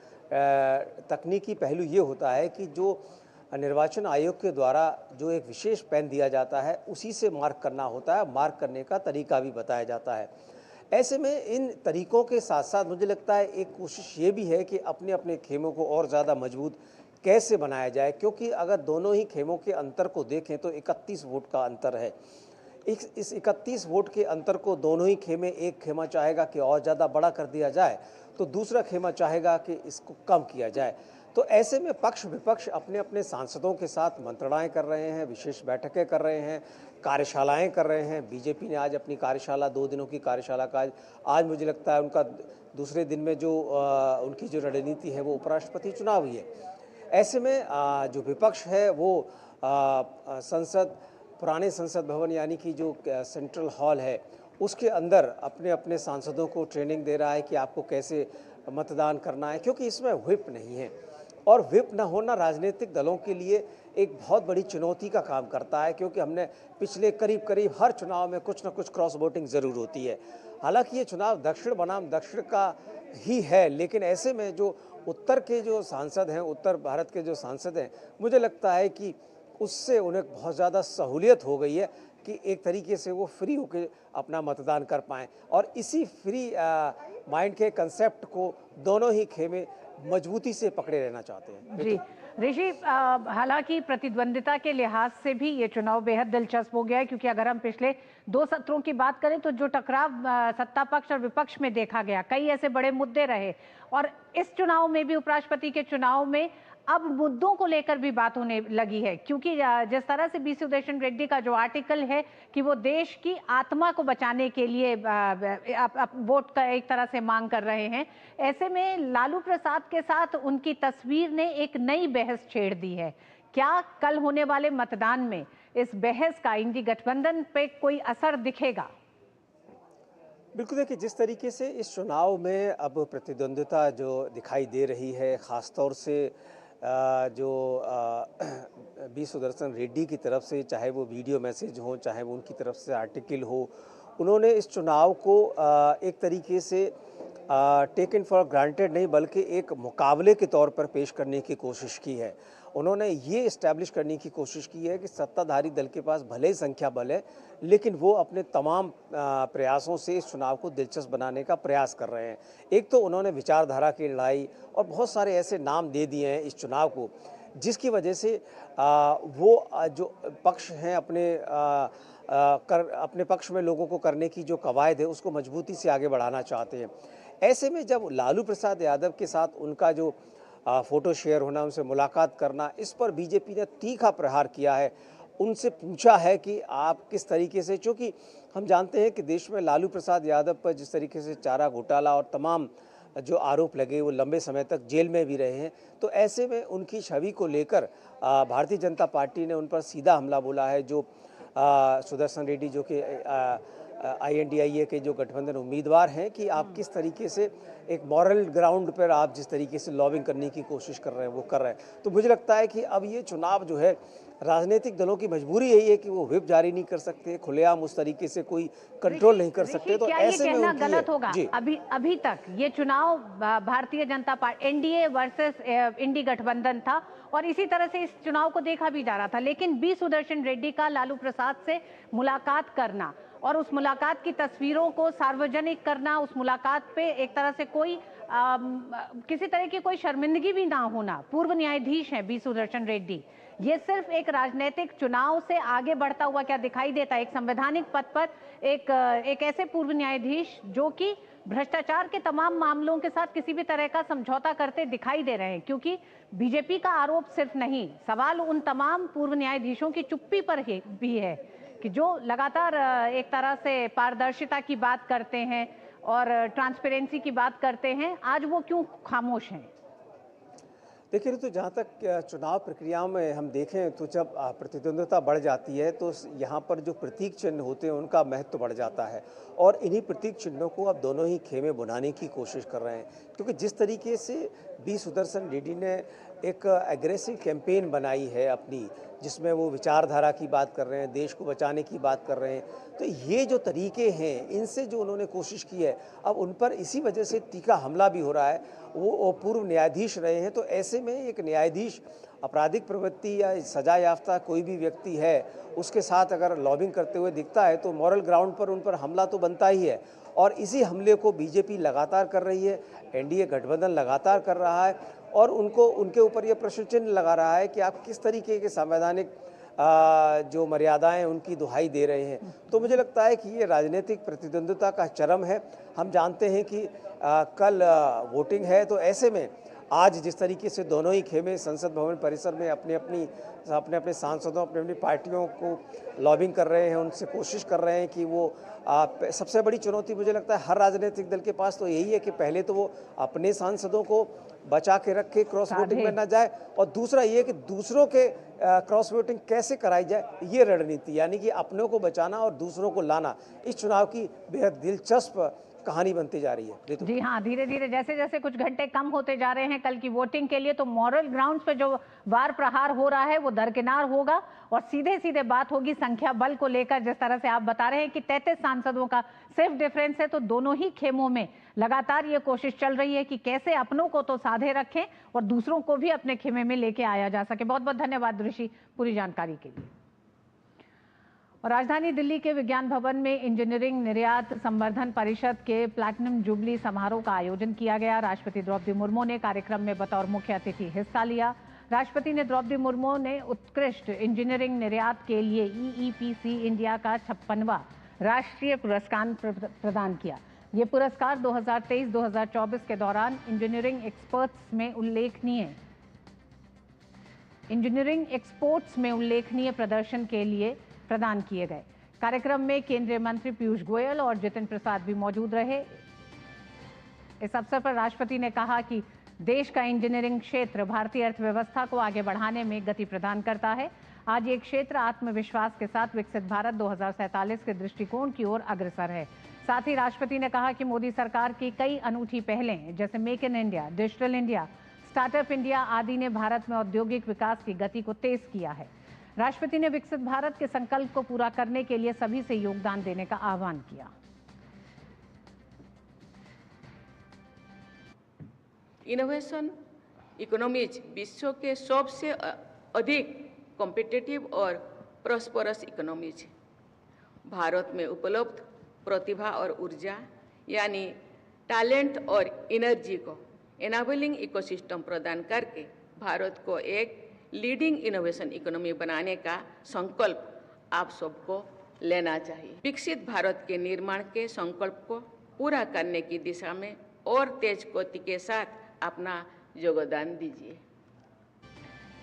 तकनीकी पहलू ये होता है कि जो निर्वाचन आयोग के द्वारा जो एक विशेष पेन दिया जाता है उसी से मार्क करना होता है। मार्क करने का तरीका भी बताया जाता है। ऐसे में इन तरीकों के साथ साथ मुझे लगता है एक कोशिश ये भी है कि अपने अपने खेमों को और ज़्यादा मजबूत कैसे बनाया जाए, क्योंकि अगर दोनों ही खेमों के अंतर को देखें तो 31 वोट का अंतर है। इस 31 वोट के अंतर को दोनों ही खेमे, एक खेमा चाहेगा कि और ज़्यादा बड़ा कर दिया जाए तो दूसरा खेमा चाहेगा कि इसको कम किया जाए। तो ऐसे में पक्ष विपक्ष अपने अपने सांसदों के साथ मंत्रणाएं कर रहे हैं, विशेष बैठकें कर रहे हैं, कार्यशालाएं कर रहे हैं। बीजेपी ने आज अपनी कार्यशाला, 2 दिनों की कार्यशाला का आज मुझे लगता है उनका दूसरे दिन में जो उनकी जो रणनीति है वो उपराष्ट्रपति चुनाव ही है। ऐसे में जो विपक्ष है वो पुराने संसद भवन यानी कि जो सेंट्रल हॉल है उसके अंदर अपने अपने सांसदों को ट्रेनिंग दे रहा है कि आपको कैसे मतदान करना है, क्योंकि इसमें व्हिप नहीं है। और व्हिप न होना राजनीतिक दलों के लिए एक बहुत बड़ी चुनौती का काम करता है, क्योंकि हमने पिछले करीब हर चुनाव में कुछ न कुछ क्रॉस वोटिंग ज़रूर होती है। हालांकि ये चुनाव दक्षिण बनाम दक्षिण का ही है, लेकिन ऐसे में जो उत्तर के जो सांसद हैं, उत्तर भारत के जो सांसद हैं, मुझे लगता है कि उससे उन्हें बहुत ज़्यादा सहूलियत हो गई है कि एक तरीके से वो फ्री होकर अपना मतदान कर पाएँ। और इसी फ्री माइंड के कंसेप्ट को दोनों ही खेमे मजबूती से पकड़े रहना चाहते हैं। जी ऋषि, हालांकि प्रतिद्वंदिता के लिहाज से भी ये चुनाव बेहद दिलचस्प हो गया है, क्योंकि अगर हम पिछले 2 सत्रों की बात करें तो जो टकराव सत्ता पक्ष और विपक्ष में देखा गया, कई ऐसे बड़े मुद्दे रहे। और इस चुनाव में भी, उपराष्ट्रपति के चुनाव में अब मुद्दों को लेकर भी बात होने लगी है, क्योंकि जिस तरह से बी सुदर्शन रेड्डी का जो आर्टिकल है कि वो देश की आत्मा को बचाने के लिए वोट का एक तरह से मांग कर रहे हैं, ऐसे में लालू प्रसाद के साथ उनकी तस्वीर ने एक नई बहस छेड़ दी है। क्या कल होने वाले मतदान में इस बहस का इंडी गठबंधन पे कोई असर दिखेगा? बिल्कुल, देखिए जिस तरीके से इस चुनाव में अब प्रतिद्वंदिता जो दिखाई दे रही है, ख़ासतौर से जो बी सुदर्शन रेड्डी की तरफ से, चाहे वो वीडियो मैसेज हो, चाहे वो उनकी तरफ से आर्टिकल हो, उन्होंने इस चुनाव को एक तरीके से टेकन फॉर ग्रांटेड नहीं बल्कि एक मुकाबले के तौर पर पेश करने की कोशिश की है। उन्होंने ये इस्टेब्लिश करने की कोशिश की है कि सत्ताधारी दल के पास भले ही संख्या बल है, लेकिन वो अपने तमाम प्रयासों से इस चुनाव को दिलचस्प बनाने का प्रयास कर रहे हैं। एक तो उन्होंने विचारधारा की लड़ाई और बहुत सारे ऐसे नाम दे दिए हैं इस चुनाव को, जिसकी वजह से वो जो पक्ष हैं अपने पक्ष में लोगों को करने की जो कवायद है उसको मजबूती से आगे बढ़ाना चाहते हैं। ऐसे में जब लालू प्रसाद यादव के साथ उनका जो फ़ोटो शेयर होना, उनसे मुलाकात करना, इस पर बीजेपी ने तीखा प्रहार किया है। उनसे पूछा है कि आप किस तरीके से, चूँकि हम जानते हैं कि देश में लालू प्रसाद यादव पर जिस तरीके से चारा घोटाला और तमाम जो आरोप लगे वो लंबे समय तक जेल में भी रहे हैं, तो ऐसे में उनकी छवि को लेकर भारतीय जनता पार्टी ने उन पर सीधा हमला बोला है। जो सुदर्शन रेड्डी जो कि INDIA के जो गठबंधन उम्मीदवार हैं, कि आप किस तरीके से एक मॉरल ग्राउंड पर आप जिस तरीके से लॉबिंग करने की कोशिश कर रहे हैं वो कर रहे हैं। तो मुझे लगता है कि अब ये चुनाव जो है, राजनीतिक दलों की मजबूरी यही है कि वो व्हिप जारी नहीं कर सकते, खुलेआम उस तरीके से कोई कंट्रोल नहीं कर सकते। तो ऐसे में उनकी गलत होगा। अभी तक ये चुनाव Bharatiya Janata party NDA versus इंडी गठबंधन था और इसी तरह से इस चुनाव को देखा भी जा रहा था, लेकिन बी सुदर्शन रेड्डी का लालू प्रसाद से मुलाकात करना और उस मुलाकात की तस्वीरों को सार्वजनिक करना, उस मुलाकात पे एक तरह से कोई किसी तरह की कोई शर्मिंदगी भी ना होना, पूर्व न्यायाधीश हैं बी सुदर्शन रेड्डी, ये सिर्फ एक राजनीतिक चुनाव से आगे बढ़ता हुआ क्या दिखाई देता है? एक संवैधानिक पद पर एक ऐसे पूर्व न्यायाधीश जो कि भ्रष्टाचार के तमाम मामलों के साथ किसी भी तरह का समझौता करते दिखाई दे रहे हैं, क्योंकि बीजेपी का आरोप सिर्फ नहीं, सवाल उन तमाम पूर्व न्यायाधीशों की चुप्पी पर भी है कि जो लगातार एक तरह से पारदर्शिता की बात करते हैं और ट्रांसपेरेंसी की बात करते हैं, आज वो क्यों खामोश हैं? देखिए, तो जहाँ तक चुनाव प्रक्रिया में हम देखें तो जब प्रतिद्वंद्विता बढ़ जाती है तो यहाँ पर जो प्रतीक चिन्ह होते हैं उनका महत्व बढ़ जाता है और इन्हीं प्रतीक चिन्हों को अब दोनों ही खेमे बुनाने की कोशिश कर रहे हैं। क्योंकि जिस तरीके से बी सुदर्शन रेड्डी ने एक एग्रेसिव कैंपेन बनाई है अपनी, जिसमें वो विचारधारा की बात कर रहे हैं, देश को बचाने की बात कर रहे हैं, तो ये जो तरीके हैं, इनसे जो उन्होंने कोशिश की है, अब उन पर इसी वजह से तीखा हमला भी हो रहा है। वो पूर्व न्यायाधीश रहे हैं, तो ऐसे में एक न्यायाधीश आपराधिक प्रवृत्ति या सजा याफ्ता कोई भी व्यक्ति है, उसके साथ अगर लॉबिंग करते हुए दिखता है तो मॉरल ग्राउंड पर उन पर हमला तो बनता ही है। और इसी हमले को बीजेपी लगातार कर रही है, NDA गठबंधन लगातार कर रहा है और उनके ऊपर ये प्रश्न चिन्ह लगा रहा है कि आप किस तरीके के संवैधानिक जो मर्यादाएं उनकी दुहाई दे रहे हैं। तो मुझे लगता है कि ये राजनीतिक प्रतिद्वंद्विता का चरम है। हम जानते हैं कि कल वोटिंग है, तो ऐसे में आज जिस तरीके से दोनों ही खेमे संसद भवन परिसर में अपने अपने सांसदों, अपनी पार्टियों को लॉबिंग कर रहे हैं, उनसे कोशिश कर रहे हैं कि वो सबसे बड़ी चुनौती मुझे लगता है हर राजनीतिक दल के पास तो यही है कि पहले तो वो अपने सांसदों को बचा के रखे, क्रॉस वोटिंग में ना जाए, और दूसरा ये कि दूसरों के क्रॉस वोटिंग कैसे कराई जाए, ये रणनीति, यानी कि अपनों को बचाना और दूसरों को लाना, इस चुनाव की बेहद दिलचस्प कहानी बनती जा रही है। जी हाँ, धीरे धीरे जैसे जैसे कुछ घंटे कम होते जा रहे हैं कल की वोटिंग के लिए, तो मॉरल ग्राउंड्स पे जो वार प्रहार हो रहा है वो दरकिनार होगा और सीधे सीधे बात होगी संख्या बल को लेकर। जिस तरह से आप बता रहे हैं कि 33 सांसदों का सिर्फ डिफरेंस है, तो दोनों ही खेमों में लगातार ये कोशिश चल रही है कि कैसे अपनों को तो साधे रखें और दूसरों को भी अपने खेमे में लेके आया जा सके। बहुत बहुत धन्यवाद ऋषि पूरी जानकारी के लिए। और राजधानी दिल्ली के विज्ञान भवन में इंजीनियरिंग निर्यात संवर्धन परिषद के प्लैटिनम जुबली समारोह का आयोजन किया गया। राष्ट्रपति द्रौपदी मुर्मू ने कार्यक्रम में बतौर मुख्य अतिथि हिस्सा लिया। राष्ट्रपति ने द्रौपदी मुर्मू ने उत्कृष्ट इंजीनियरिंग निर्यात के लिए EEPC इंडिया का 56वां राष्ट्रीय पुरस्कार प्रदान किया। ये पुरस्कार 2023-2024 के दौरान इंजीनियरिंग एक्सपोर्ट्स में उल्लेखनीय प्रदर्शन के लिए प्रदान किए गए। कार्यक्रम में केंद्रीय मंत्री पीयूष गोयल और जितिन प्रसाद भी मौजूद रहे। इस अवसर पर राष्ट्रपति ने कहा कि देश का इंजीनियरिंग क्षेत्र भारतीय अर्थव्यवस्था को आगे बढ़ाने में गति प्रदान करता है। आज ये क्षेत्र आत्मविश्वास के साथ विकसित भारत 2047 के दृष्टिकोण की ओर अग्रसर है। साथ ही राष्ट्रपति ने कहा कि मोदी सरकार की कई अनूठी पहलें जैसे make in India, digital India, startup India आदि ने भारत में औद्योगिक विकास की गति को तेज किया है। राष्ट्रपति ने विकसित भारत के संकल्प को पूरा करने के लिए सभी से योगदान देने का आह्वान किया। इनोवेशन इकोनॉमीज विश्व के सबसे अधिक कॉम्पिटिटिव और प्रॉस्परस इकोनॉमीज। भारत में उपलब्ध प्रतिभा और ऊर्जा यानी टैलेंट और एनर्जी को एनाबलिंग इकोसिस्टम प्रदान करके भारत को एक लीडिंग इनोवेशन इकोनॉमी बनाने का संकल्प आप सबको लेना चाहिए। विकसित भारत के निर्माण के संकल्प को पूरा करने की दिशा में और तेज गति के साथ अपना योगदान दीजिए।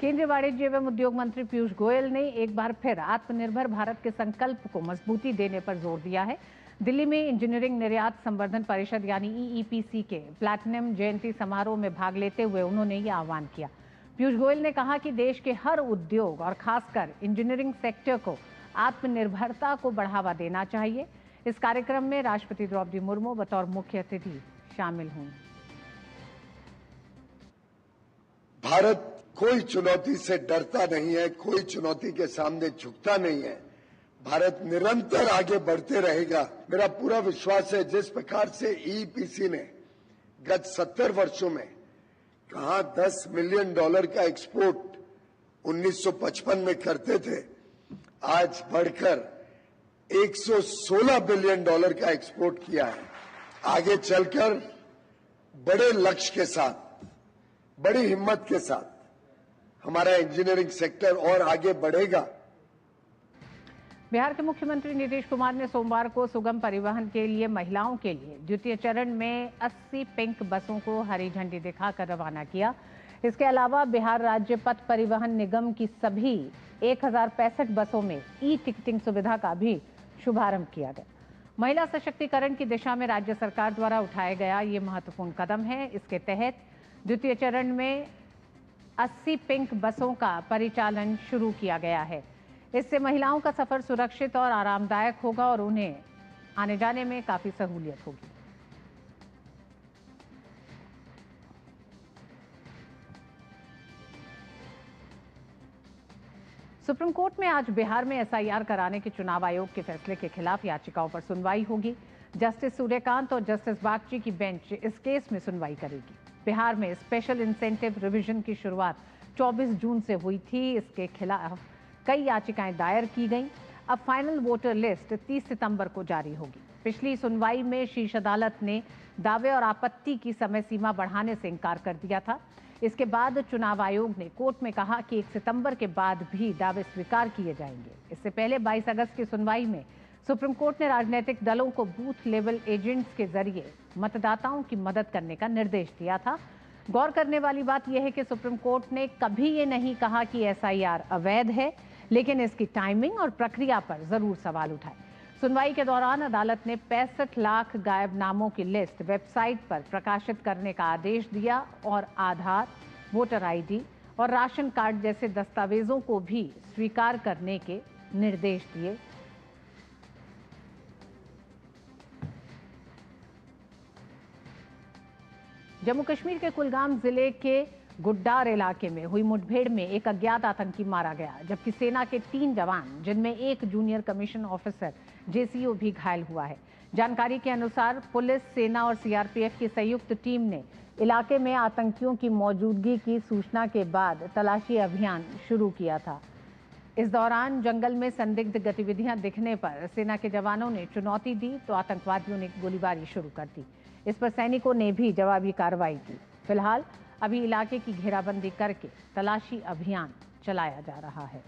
केंद्रीय वाणिज्य एवं उद्योग मंत्री पीयूष गोयल ने एक बार फिर आत्मनिर्भर भारत के संकल्प को मजबूती देने पर जोर दिया है। दिल्ली में इंजीनियरिंग निर्यात संवर्धन परिषद यानी ईईपीसी के प्लैटिनम जयंती समारोह में भाग लेते हुए उन्होंने ये आह्वान किया। पीयूष गोयल ने कहा कि देश के हर उद्योग और खासकर इंजीनियरिंग सेक्टर को आत्मनिर्भरता को बढ़ावा देना चाहिए। इस कार्यक्रम में राष्ट्रपति द्रौपदी मुर्मू बतौर मुख्य अतिथि शामिल हुई। भारत कोई चुनौती से डरता नहीं है, कोई चुनौती के सामने झुकता नहीं है। भारत निरंतर आगे बढ़ते रहेगा। मेरा पूरा विश्वास है जिस प्रकार से ईपीसी ने गत 70 वर्षों में कहां $10 मिलियन का एक्सपोर्ट 1955 में करते थे, आज बढ़कर $116 बिलियन का एक्सपोर्ट किया है। आगे चलकर बड़े लक्ष्य के साथ, बड़ी हिम्मत के साथ हमारा इंजीनियरिंग सेक्टर और आगे बढ़ेगा। बिहार के मुख्यमंत्री नीतीश कुमार ने सोमवार को सुगम परिवहन के लिए महिलाओं के लिए द्वितीय चरण में 80 पिंक बसों को हरी झंडी दिखाकर रवाना किया। इसके अलावा बिहार राज्य पथ परिवहन निगम की सभी 1065 बसों में ई टिकटिंग सुविधा का भी शुभारंभ किया गया। महिला सशक्तिकरण की दिशा में राज्य सरकार द्वारा उठाया गया ये महत्वपूर्ण कदम है। इसके तहत द्वितीय चरण में 80 पिंक बसों का परिचालन शुरू किया गया है। इससे महिलाओं का सफर सुरक्षित और आरामदायक होगा और उन्हें आने जाने में काफी सहूलियत होगी। सुप्रीम कोर्ट में आज बिहार में एसआईआर कराने के चुनाव आयोग के फैसले के खिलाफ याचिकाओं पर सुनवाई होगी। जस्टिस सूर्यकांत और जस्टिस बागची की बेंच इस केस में सुनवाई करेगी। बिहार में स्पेशल इंसेंटिव रिवीजन की शुरुआत 24 जून से हुई थी। इसके खिलाफ कई याचिकाएं दायर की गईं। अब फाइनल वोटर लिस्ट 30 सितंबर को जारी होगी। पिछली सुनवाई में शीर्ष अदालत ने दावे और आपत्ति की समय सीमा बढ़ाने से इनकार कर दिया था। इसके बाद चुनाव आयोग ने कोर्ट में कहा कि 1 सितंबर के बाद भी दावे स्वीकार किए जाएंगे। इससे पहले 22 अगस्त की सुनवाई में सुप्रीम कोर्ट ने राजनीतिक दलों को बूथ लेवल एजेंट्स के जरिए मतदाताओं की मदद करने का निर्देश दिया था। गौर करने वाली बात यह है कि सुप्रीम कोर्ट ने कभी ये नहीं कहा कि एसआईआर अवैध है, लेकिन इसकी टाइमिंग और प्रक्रिया पर जरूर सवाल उठाए। सुनवाई के दौरान अदालत ने 65 लाख गायब नामों की लिस्ट वेबसाइट पर प्रकाशित करने का आदेश दिया और आधार, वोटर आईडी और राशन कार्ड जैसे दस्तावेजों को भी स्वीकार करने के निर्देश दिए। जम्मू कश्मीर के कुलगाम जिले के गुड्डार इलाके में हुई मुठभेड़ में एक अज्ञात आतंकी मारा गया, जबकि सेना के 3 जवान जिनमें एक जूनियर कमीशन ऑफिसर जेसीओ भी घायल हुआ है। जानकारी के अनुसार पुलिस, सेना और सीआरपीएफ की संयुक्त टीम ने इलाके में आतंकियों की मौजूदगी की सूचना के बाद तलाशी अभियान शुरू किया था। इस दौरान जंगल में संदिग्ध गतिविधियां दिखने पर सेना के जवानों ने चुनौती दी तो आतंकवादियों ने गोलीबारी शुरू कर दी। इस पर सैनिकों ने भी जवाबी कार्रवाई की। फिलहाल अभी इलाके की घेराबंदी करके तलाशी अभियान चलाया जा रहा है।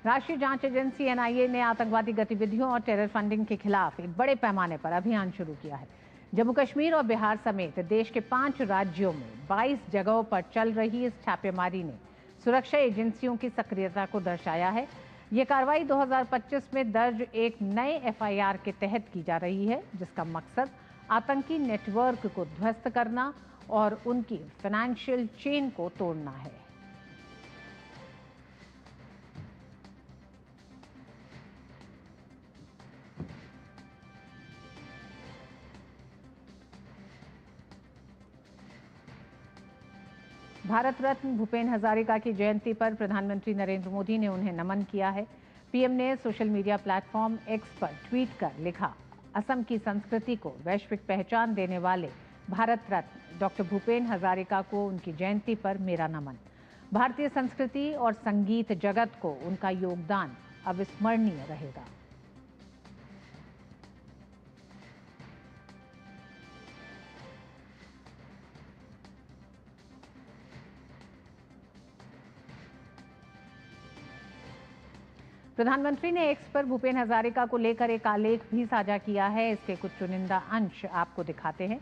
राष्ट्रीय जांच एजेंसी एनआईए ने आतंकवादी गतिविधियों और टेरर फंडिंग के खिलाफ एक बड़े पैमाने पर अभियान शुरू किया है। जम्मू कश्मीर और बिहार समेत देश के 5 राज्यों में 22 जगहों पर चल रही इस छापेमारी ने सुरक्षा एजेंसियों की सक्रियता को दर्शाया है। ये कार्रवाई 2025 में दर्ज एक नए एफआईआर के तहत की जा रही है, जिसका मकसद आतंकी नेटवर्क को ध्वस्त करना और उनकी फाइनेंशियल चेन को तोड़ना है। भारत रत्न भूपेन हजारिका की जयंती पर प्रधानमंत्री नरेंद्र मोदी ने उन्हें नमन किया है। पीएम ने सोशल मीडिया प्लेटफॉर्म एक्स पर ट्वीट कर लिखा, असम की संस्कृति को वैश्विक पहचान देने वाले भारत रत्न डॉक्टर भूपेन हजारिका को उनकी जयंती पर मेरा नमन। भारतीय संस्कृति और संगीत जगत को उनका योगदान अविस्मरणीय रहेगा। प्रधानमंत्री ने एक्स पर भूपेन हजारिका को लेकर एक आलेख भी साझा किया है। इसके कुछ चुनिंदा अंश आपको दिखाते हैं।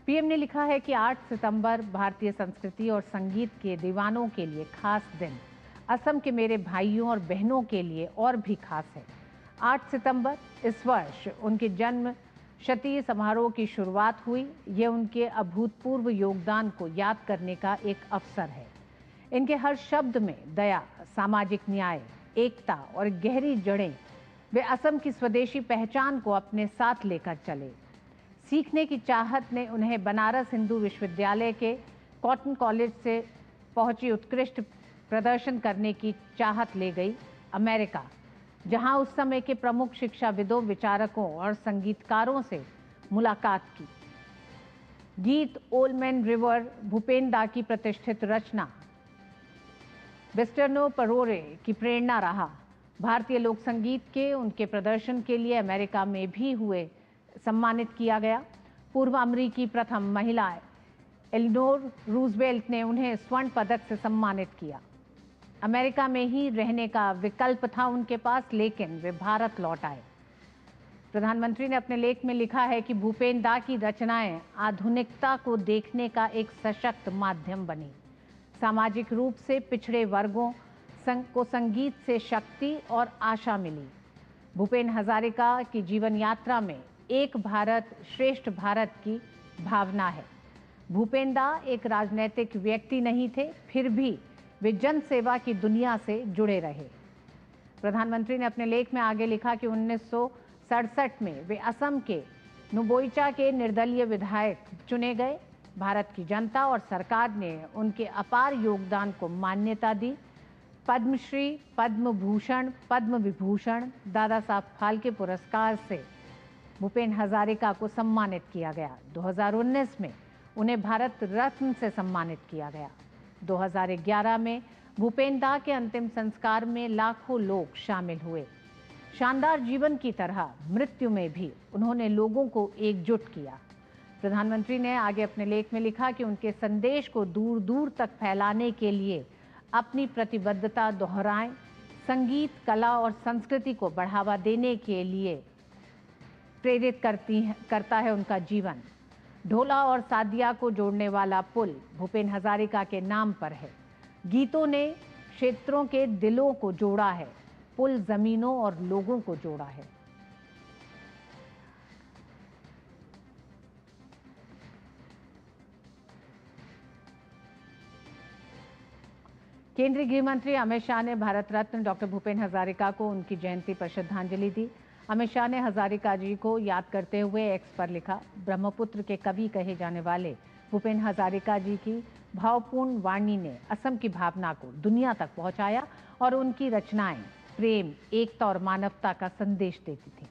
पीएम ने लिखा है कि 8 सितंबर भारतीय संस्कृति और संगीत के दीवानों के लिए खास दिन, असम के मेरे भाइयों और बहनों के लिए और भी खास है। 8 सितंबर इस वर्ष उनके जन्म शती समारोह की शुरुआत हुई। ये उनके अभूतपूर्व योगदान को याद करने का एक अवसर है। इनके हर शब्द में दया, सामाजिक न्याय, एकता और गहरी जड़ें, वे असम की स्वदेशी पहचान को अपने साथ लेकर चले। सीखने की चाहत ने उन्हें बनारस हिंदू विश्वविद्यालय के कॉटन कॉलेज से पहुंची उत्कृष्ट प्रदर्शन करने की चाहत ले गई अमेरिका, जहां उस समय के प्रमुख शिक्षाविदों, विचारकों और संगीतकारों से मुलाकात की। गीत ओल्ड मैन रिवर भूपेन दा की प्रतिष्ठित रचना वेस्टर्नो परोरे की प्रेरणा रहा। भारतीय लोक संगीत के उनके प्रदर्शन के लिए अमेरिका में भी हुए सम्मानित किया गया। पूर्व अमेरिकी प्रथम महिला एलिनोर रूजवेल्ट ने उन्हें स्वर्ण पदक से सम्मानित किया। अमेरिका में ही रहने का विकल्प था उनके पास, लेकिन वे भारत लौट आए। प्रधानमंत्री ने अपने लेख में लिखा है कि भूपेन दा की रचनाएं आधुनिकता को देखने का एक सशक्त माध्यम बनी। सामाजिक रूप से पिछड़े वर्गों को संगीत से शक्ति और आशा मिली। भूपेन हजारिका की जीवन यात्रा में एक भारत श्रेष्ठ भारत की भावना है। भूपेन दा एक राजनीतिक व्यक्ति नहीं थे, फिर भी वे जन सेवा की दुनिया से जुड़े रहे। प्रधानमंत्री ने अपने लेख में आगे लिखा कि 1967 में वे असम के नुबोईचा के निर्दलीय विधायक चुने गए। भारत की जनता और सरकार ने उनके अपार योगदान को मान्यता दी। पद्मश्री, पद्म भूषण, पद्म विभूषण, दादा साहब फाल्के पुरस्कार से भूपेन हजारिका को सम्मानित किया गया। 2019 में उन्हें भारत रत्न से सम्मानित किया गया। 2011 में भूपेन दा के अंतिम संस्कार में लाखों लोग शामिल हुए। शानदार जीवन की तरह मृत्यु में भी उन्होंने लोगों को एकजुट किया। प्रधानमंत्री ने आगे अपने लेख में लिखा कि उनके संदेश को दूर दूर तक फैलाने के लिए अपनी प्रतिबद्धता दोहराएं। संगीत, कला और संस्कृति को बढ़ावा देने के लिए प्रेरित करता है उनका जीवन। ढोला और सादिया को जोड़ने वाला पुल भूपेन हजारिका के नाम पर है। गीतों ने क्षेत्रों के दिलों को जोड़ा है, पुल जमीनों और लोगों को जोड़ा है। केंद्रीय गृह मंत्री अमित शाह ने भारत रत्न डॉक्टर भूपेन हजारिका को उनकी जयंती पर श्रद्धांजलि दी। अमित शाह ने हजारिका जी को याद करते हुए एक्स पर लिखा, ब्रह्मपुत्र के कवि कहे जाने वाले भूपेन हजारिका जी की भावपूर्ण वाणी ने असम की भावना को दुनिया तक पहुंचाया और उनकी रचनाएं प्रेम, एकता और मानवता का संदेश देती थी।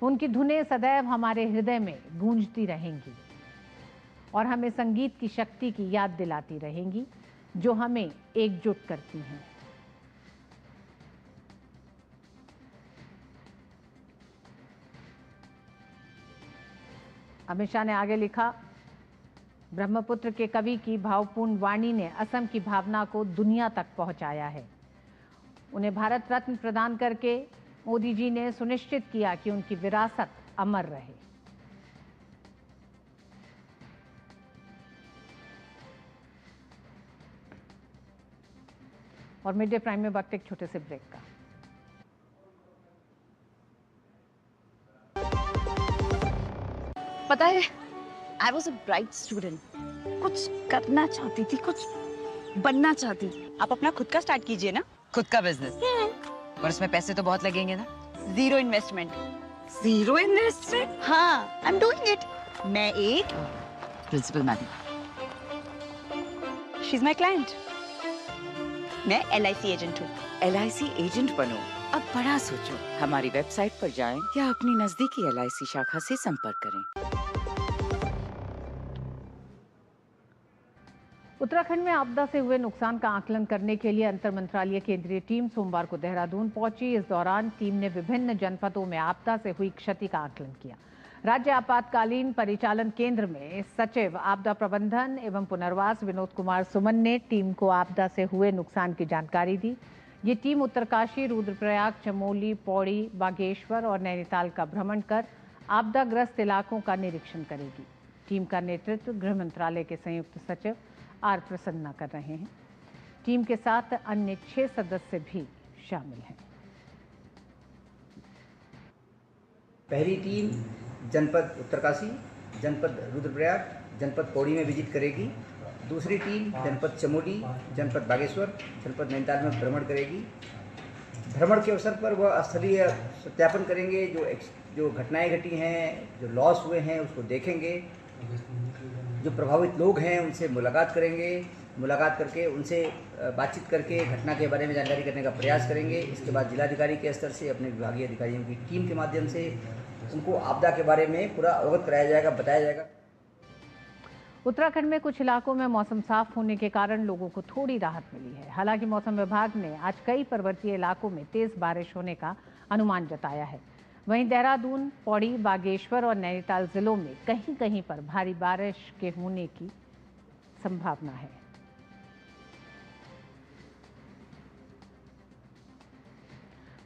उनकी धुनें सदैव हमारे हृदय में गूंजती रहेंगी और हमें संगीत की शक्ति की याद दिलाती रहेंगी, जो हमें एकजुट करती हैं। अमित शाह ने आगे लिखा, ब्रह्मपुत्र के कवि की भावपूर्ण वाणी ने असम की भावना को दुनिया तक पहुंचाया है। उन्हें भारत रत्न प्रदान करके मोदी जी ने सुनिश्चित किया कि उनकी विरासत अमर रहे। और मिड डे प्राइम में वक्त एक छोटे से ब्रेक का। पता है, I was a bright student. कुछ करना चाहती थी, कुछ बनना चाहती थी। आप अपना खुद का स्टार्ट कीजिए ना, खुद का बिजनेस। पर उसमें पैसे तो बहुत लगेंगे ना। Zero investment. Zero investment? हाँ, आई एम डूइंग इट। मैं एक principal madam. She is my client. मैं LIC एजेंट हूँ। LIC एजेंट बनो, अब बड़ा सोचो। हमारी वेबसाइट पर जाएं या अपनी नजदीकी LIC शाखा से संपर्क करें। उत्तराखंड में आपदा से हुए नुकसान का आकलन करने के लिए अंतर मंत्रालय केंद्रीय टीम सोमवार को देहरादून पहुंची। इस दौरान टीम ने विभिन्न जनपदों में आपदा से हुई क्षति का आकलन किया। राज्य आपातकालीन परिचालन केंद्र में सचिव आपदा प्रबंधन एवं पुनर्वास विनोद कुमार सुमन ने टीम को आपदा से हुए नुकसान की जानकारी दी। ये टीम उत्तरकाशी, रुद्रप्रयाग, चमोली, पौड़ी, बागेश्वर और नैनीताल का भ्रमण कर आपदाग्रस्त इलाकों का निरीक्षण करेगी। टीम का नेतृत्व गृह मंत्रालय के संयुक्त सचिव आर प्रसन्ना कर रहे हैं। टीम के साथ अन्य 6 सदस्य भी शामिल हैं। पहली टीम जनपद उत्तरकाशी, जनपद रुद्रप्रयाग, जनपद पौड़ी में विजिट करेगी। दूसरी टीम जनपद चमोली, जनपद बागेश्वर, जनपद नैनीताल में भ्रमण करेगी। भ्रमण के अवसर पर वह स्थलीय सत्यापन करेंगे, जो घटनाएं घटी हैं, जो लॉस हुए हैं उसको देखेंगे। जो प्रभावित लोग हैं उनसे मुलाकात करेंगे, मुलाकात करके उनसे बातचीत करके घटना के बारे में जानकारी करने का प्रयास करेंगे। इसके बाद जिलाधिकारी के स्तर से अपने विभागीय अधिकारियों की टीम के माध्यम से उनको आपदा के बारे में पूरा अवगत कराया जाएगा, बताया जाएगा। उत्तराखंड में कुछ इलाकों में मौसम साफ होने के कारण लोगों को थोड़ी राहत मिली है। हालांकि मौसम विभाग ने आज कई पर्वतीय इलाकों में तेज बारिश होने का अनुमान जताया है। वहीं देहरादून, पौड़ी, बागेश्वर और नैनीताल जिलों में कहीं कहीं पर भारी बारिश के होने की संभावना है।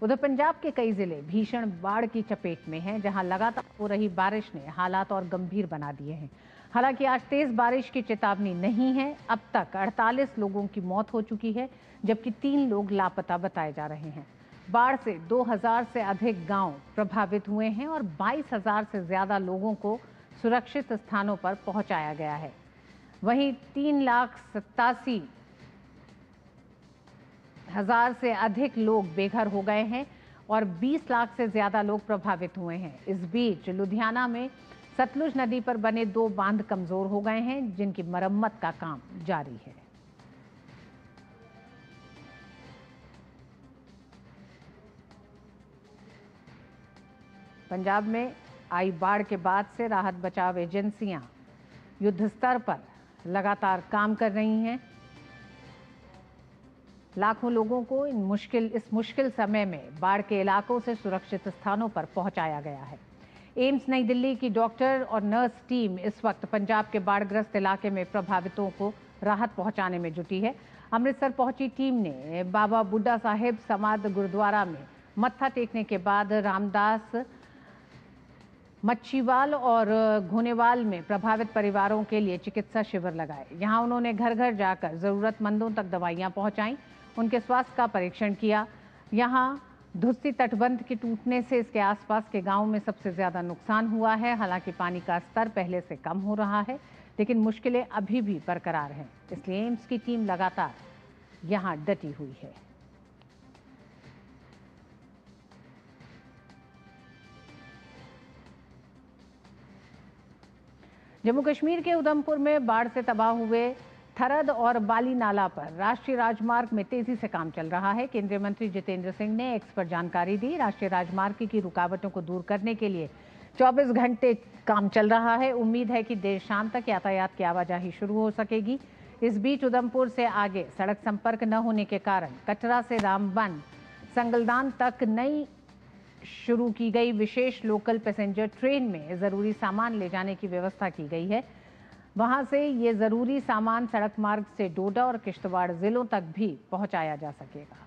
उधर पंजाब के कई जिले भीषण बाढ़ की चपेट में हैं, जहां लगातार हो रही बारिश ने हालात और गंभीर बना दिए हैं। हालांकि आज तेज बारिश की चेतावनी नहीं है। अब तक 48 लोगों की मौत हो चुकी है, जबकि 3 लोग लापता बताए जा रहे हैं। बाढ़ से 2000 से अधिक गांव प्रभावित हुए हैं और 22,000 से ज्यादा लोगों को सुरक्षित स्थानों पर पहुंचाया गया है। वहीं 3,87,000 से अधिक लोग बेघर हो गए हैं और 20 लाख से ज्यादा लोग प्रभावित हुए हैं। इस बीच लुधियाना में सतलुज नदी पर बने 2 बांध कमजोर हो गए हैं, जिनकी मरम्मत का काम जारी है। पंजाब में आई बाढ़ के बाद से राहत बचाव एजेंसियां युद्ध स्तर पर लगातार काम कर रही हैं। लाखों लोगों को इस मुश्किल समय में बाढ़ के इलाकों से सुरक्षित स्थानों पर पहुंचाया गया है। एम्स नई दिल्ली की डॉक्टर और नर्स टीम इस वक्त पंजाब के बाढ़ग्रस्त इलाके में प्रभावितों को राहत पहुंचाने में जुटी है। अमृतसर पहुंची टीम ने बाबा बुड्ढा साहिब समाध गुरुद्वारा में मत्था टेकने के बाद रामदास, मच्छीवाल और घोनेवाल में प्रभावित परिवारों के लिए चिकित्सा शिविर लगाए। यहां उन्होंने घर घर जाकर जरूरतमंदों तक दवाइयां पहुंचाई, उनके स्वास्थ्य का परीक्षण किया। यहां धुस्सी तटबंध के टूटने से इसके आसपास के गांवों में सबसे ज्यादा नुकसान हुआ है। हालांकि पानी का स्तर पहले से कम हो रहा है, लेकिन मुश्किलें अभी भी बरकरार हैं। इसलिए एम्स की टीम लगातार यहां डटी हुई है। जम्मू कश्मीर के उधमपुर में बाढ़ से तबाह हुए थरद और बाली नाला पर राष्ट्रीय राजमार्ग में तेजी से काम चल रहा है। केंद्रीय मंत्री जितेंद्र सिंह ने एक्स पर जानकारी दी। राष्ट्रीय राजमार्ग की रुकावटों को दूर करने के लिए 24 घंटे काम चल रहा है। उम्मीद है कि देर शाम तक यातायात की आवाजाही शुरू हो सकेगी। इस बीच उधमपुर से आगे सड़क संपर्क न होने के कारण कटरा से रामबन संगलदान तक नई शुरू की गई विशेष लोकल पैसेंजर ट्रेन में जरूरी सामान ले जाने की व्यवस्था की गई है। वहां से ये जरूरी सामान सड़क मार्ग से डोडा और किश्तवाड़ जिलों तक भी पहुंचाया जा सकेगा।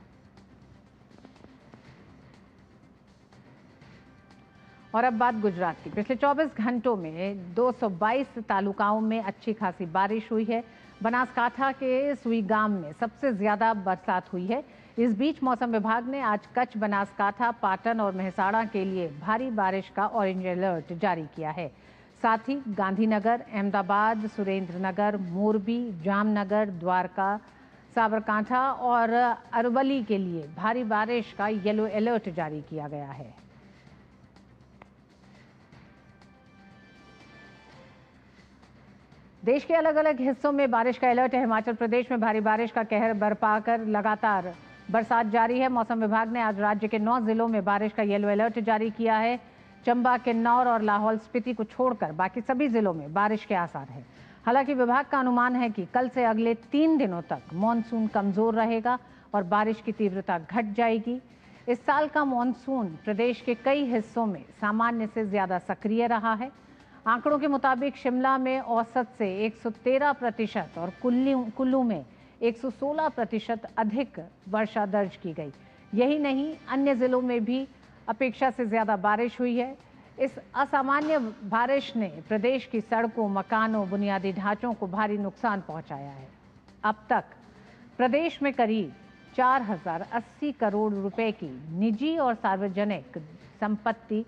और अब बात गुजरात की। पिछले 24 घंटों में 222 तालुकाओं में अच्छी खासी बारिश हुई है। बनासकांठा के सुईगाम में सबसे ज्यादा बरसात हुई है। इस बीच मौसम विभाग ने आज कच्छ, बनासकांठा, पाटन और मेहसाणा के लिए भारी बारिश का ऑरेंज अलर्ट जारी किया है। साथ ही गांधीनगर, अहमदाबाद, सुरेंद्रनगर, मोरबी, जामनगर, द्वारका, साबरकांठा और अरवली के लिए भारी बारिश का येलो अलर्ट जारी किया गया है। देश के अलग अलग हिस्सों में बारिश का अलर्ट है। हिमाचल प्रदेश में भारी बारिश का कहर बरपा कर लगातार बरसात जारी है। मौसम विभाग ने आज राज्य के 9 जिलों में बारिश का येलो अलर्ट जारी किया है। चंबा, किन्नौर और लाहौल स्पीति को छोड़कर बाकी सभी जिलों में बारिश के आसार हैं। हालांकि विभाग का अनुमान है कि कल से अगले 3 दिनों तक मॉनसून कमजोर रहेगा और बारिश की तीव्रता घट जाएगी। इस साल का मॉनसून प्रदेश के कई हिस्सों में सामान्य से ज्यादा सक्रिय रहा है। आंकड़ों के मुताबिक शिमला में औसत से 113% और कुल्लू में 116% अधिक वर्षा दर्ज की गई। यही नहीं, अन्य जिलों में भी अपेक्षा से ज्यादा बारिश हुई है। इस असामान्य बारिश ने प्रदेश की सड़कों, मकानों, बुनियादी ढांचों को भारी नुकसान पहुंचाया है। अब तक प्रदेश में करीब 4080 करोड़ रुपए की निजी और सार्वजनिक संपत्ति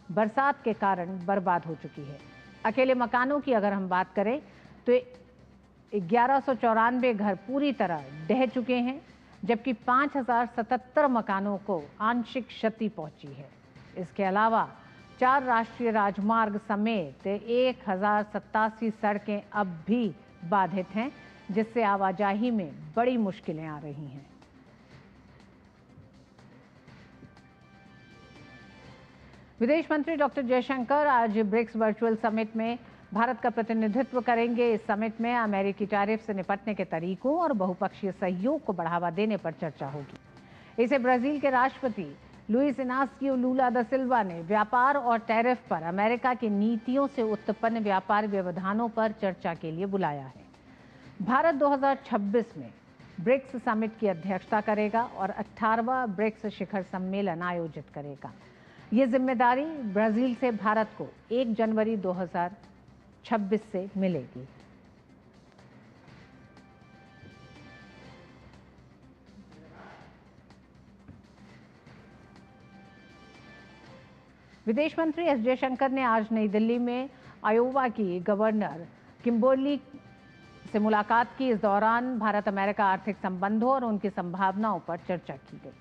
बरसात के कारण बर्बाद हो चुकी है। अकेले मकानों की अगर हम बात करें तो 1194 घर पूरी तरह ढह चुके हैं, जबकि 5077 मकानों को आंशिक क्षति पहुंची है। इसके अलावा 4 राष्ट्रीय राजमार्ग समेत 1087 सड़कें अब भी बाधित हैं, जिससे आवाजाही में बड़ी मुश्किलें आ रही हैं। विदेश मंत्री डॉक्टर जयशंकर आज ब्रिक्स वर्चुअल समिट में भारत का प्रतिनिधित्व करेंगे। इस समिट में अमेरिकी टैरिफ से निपटने के तरीकों और बहुपक्षीय सहयोग को बढ़ावा देने पर चर्चा होगी। इसे ब्राजील के राष्ट्रपति लुइस इनासियो लूला दा सिल्वा ने व्यापार और टैरिफ पर अमेरिका की नीतियों से उत्पन्न व्यापार व्यवधानों पर चर्चा के लिए बुलाया है। भारत 2026 में ब्रिक्स समिट की अध्यक्षता करेगा और 18वां ब्रिक्स शिखर सम्मेलन आयोजित करेगा। ये जिम्मेदारी ब्राजील से भारत को 1 जनवरी 2026 से मिलेगी। विदेश मंत्री एस जयशंकर ने आज नई दिल्ली में आयोवा की गवर्नर किम्बर्ली से मुलाकात की। इस दौरान भारत अमेरिका आर्थिक संबंधों और उनकी संभावनाओं पर चर्चा की गई।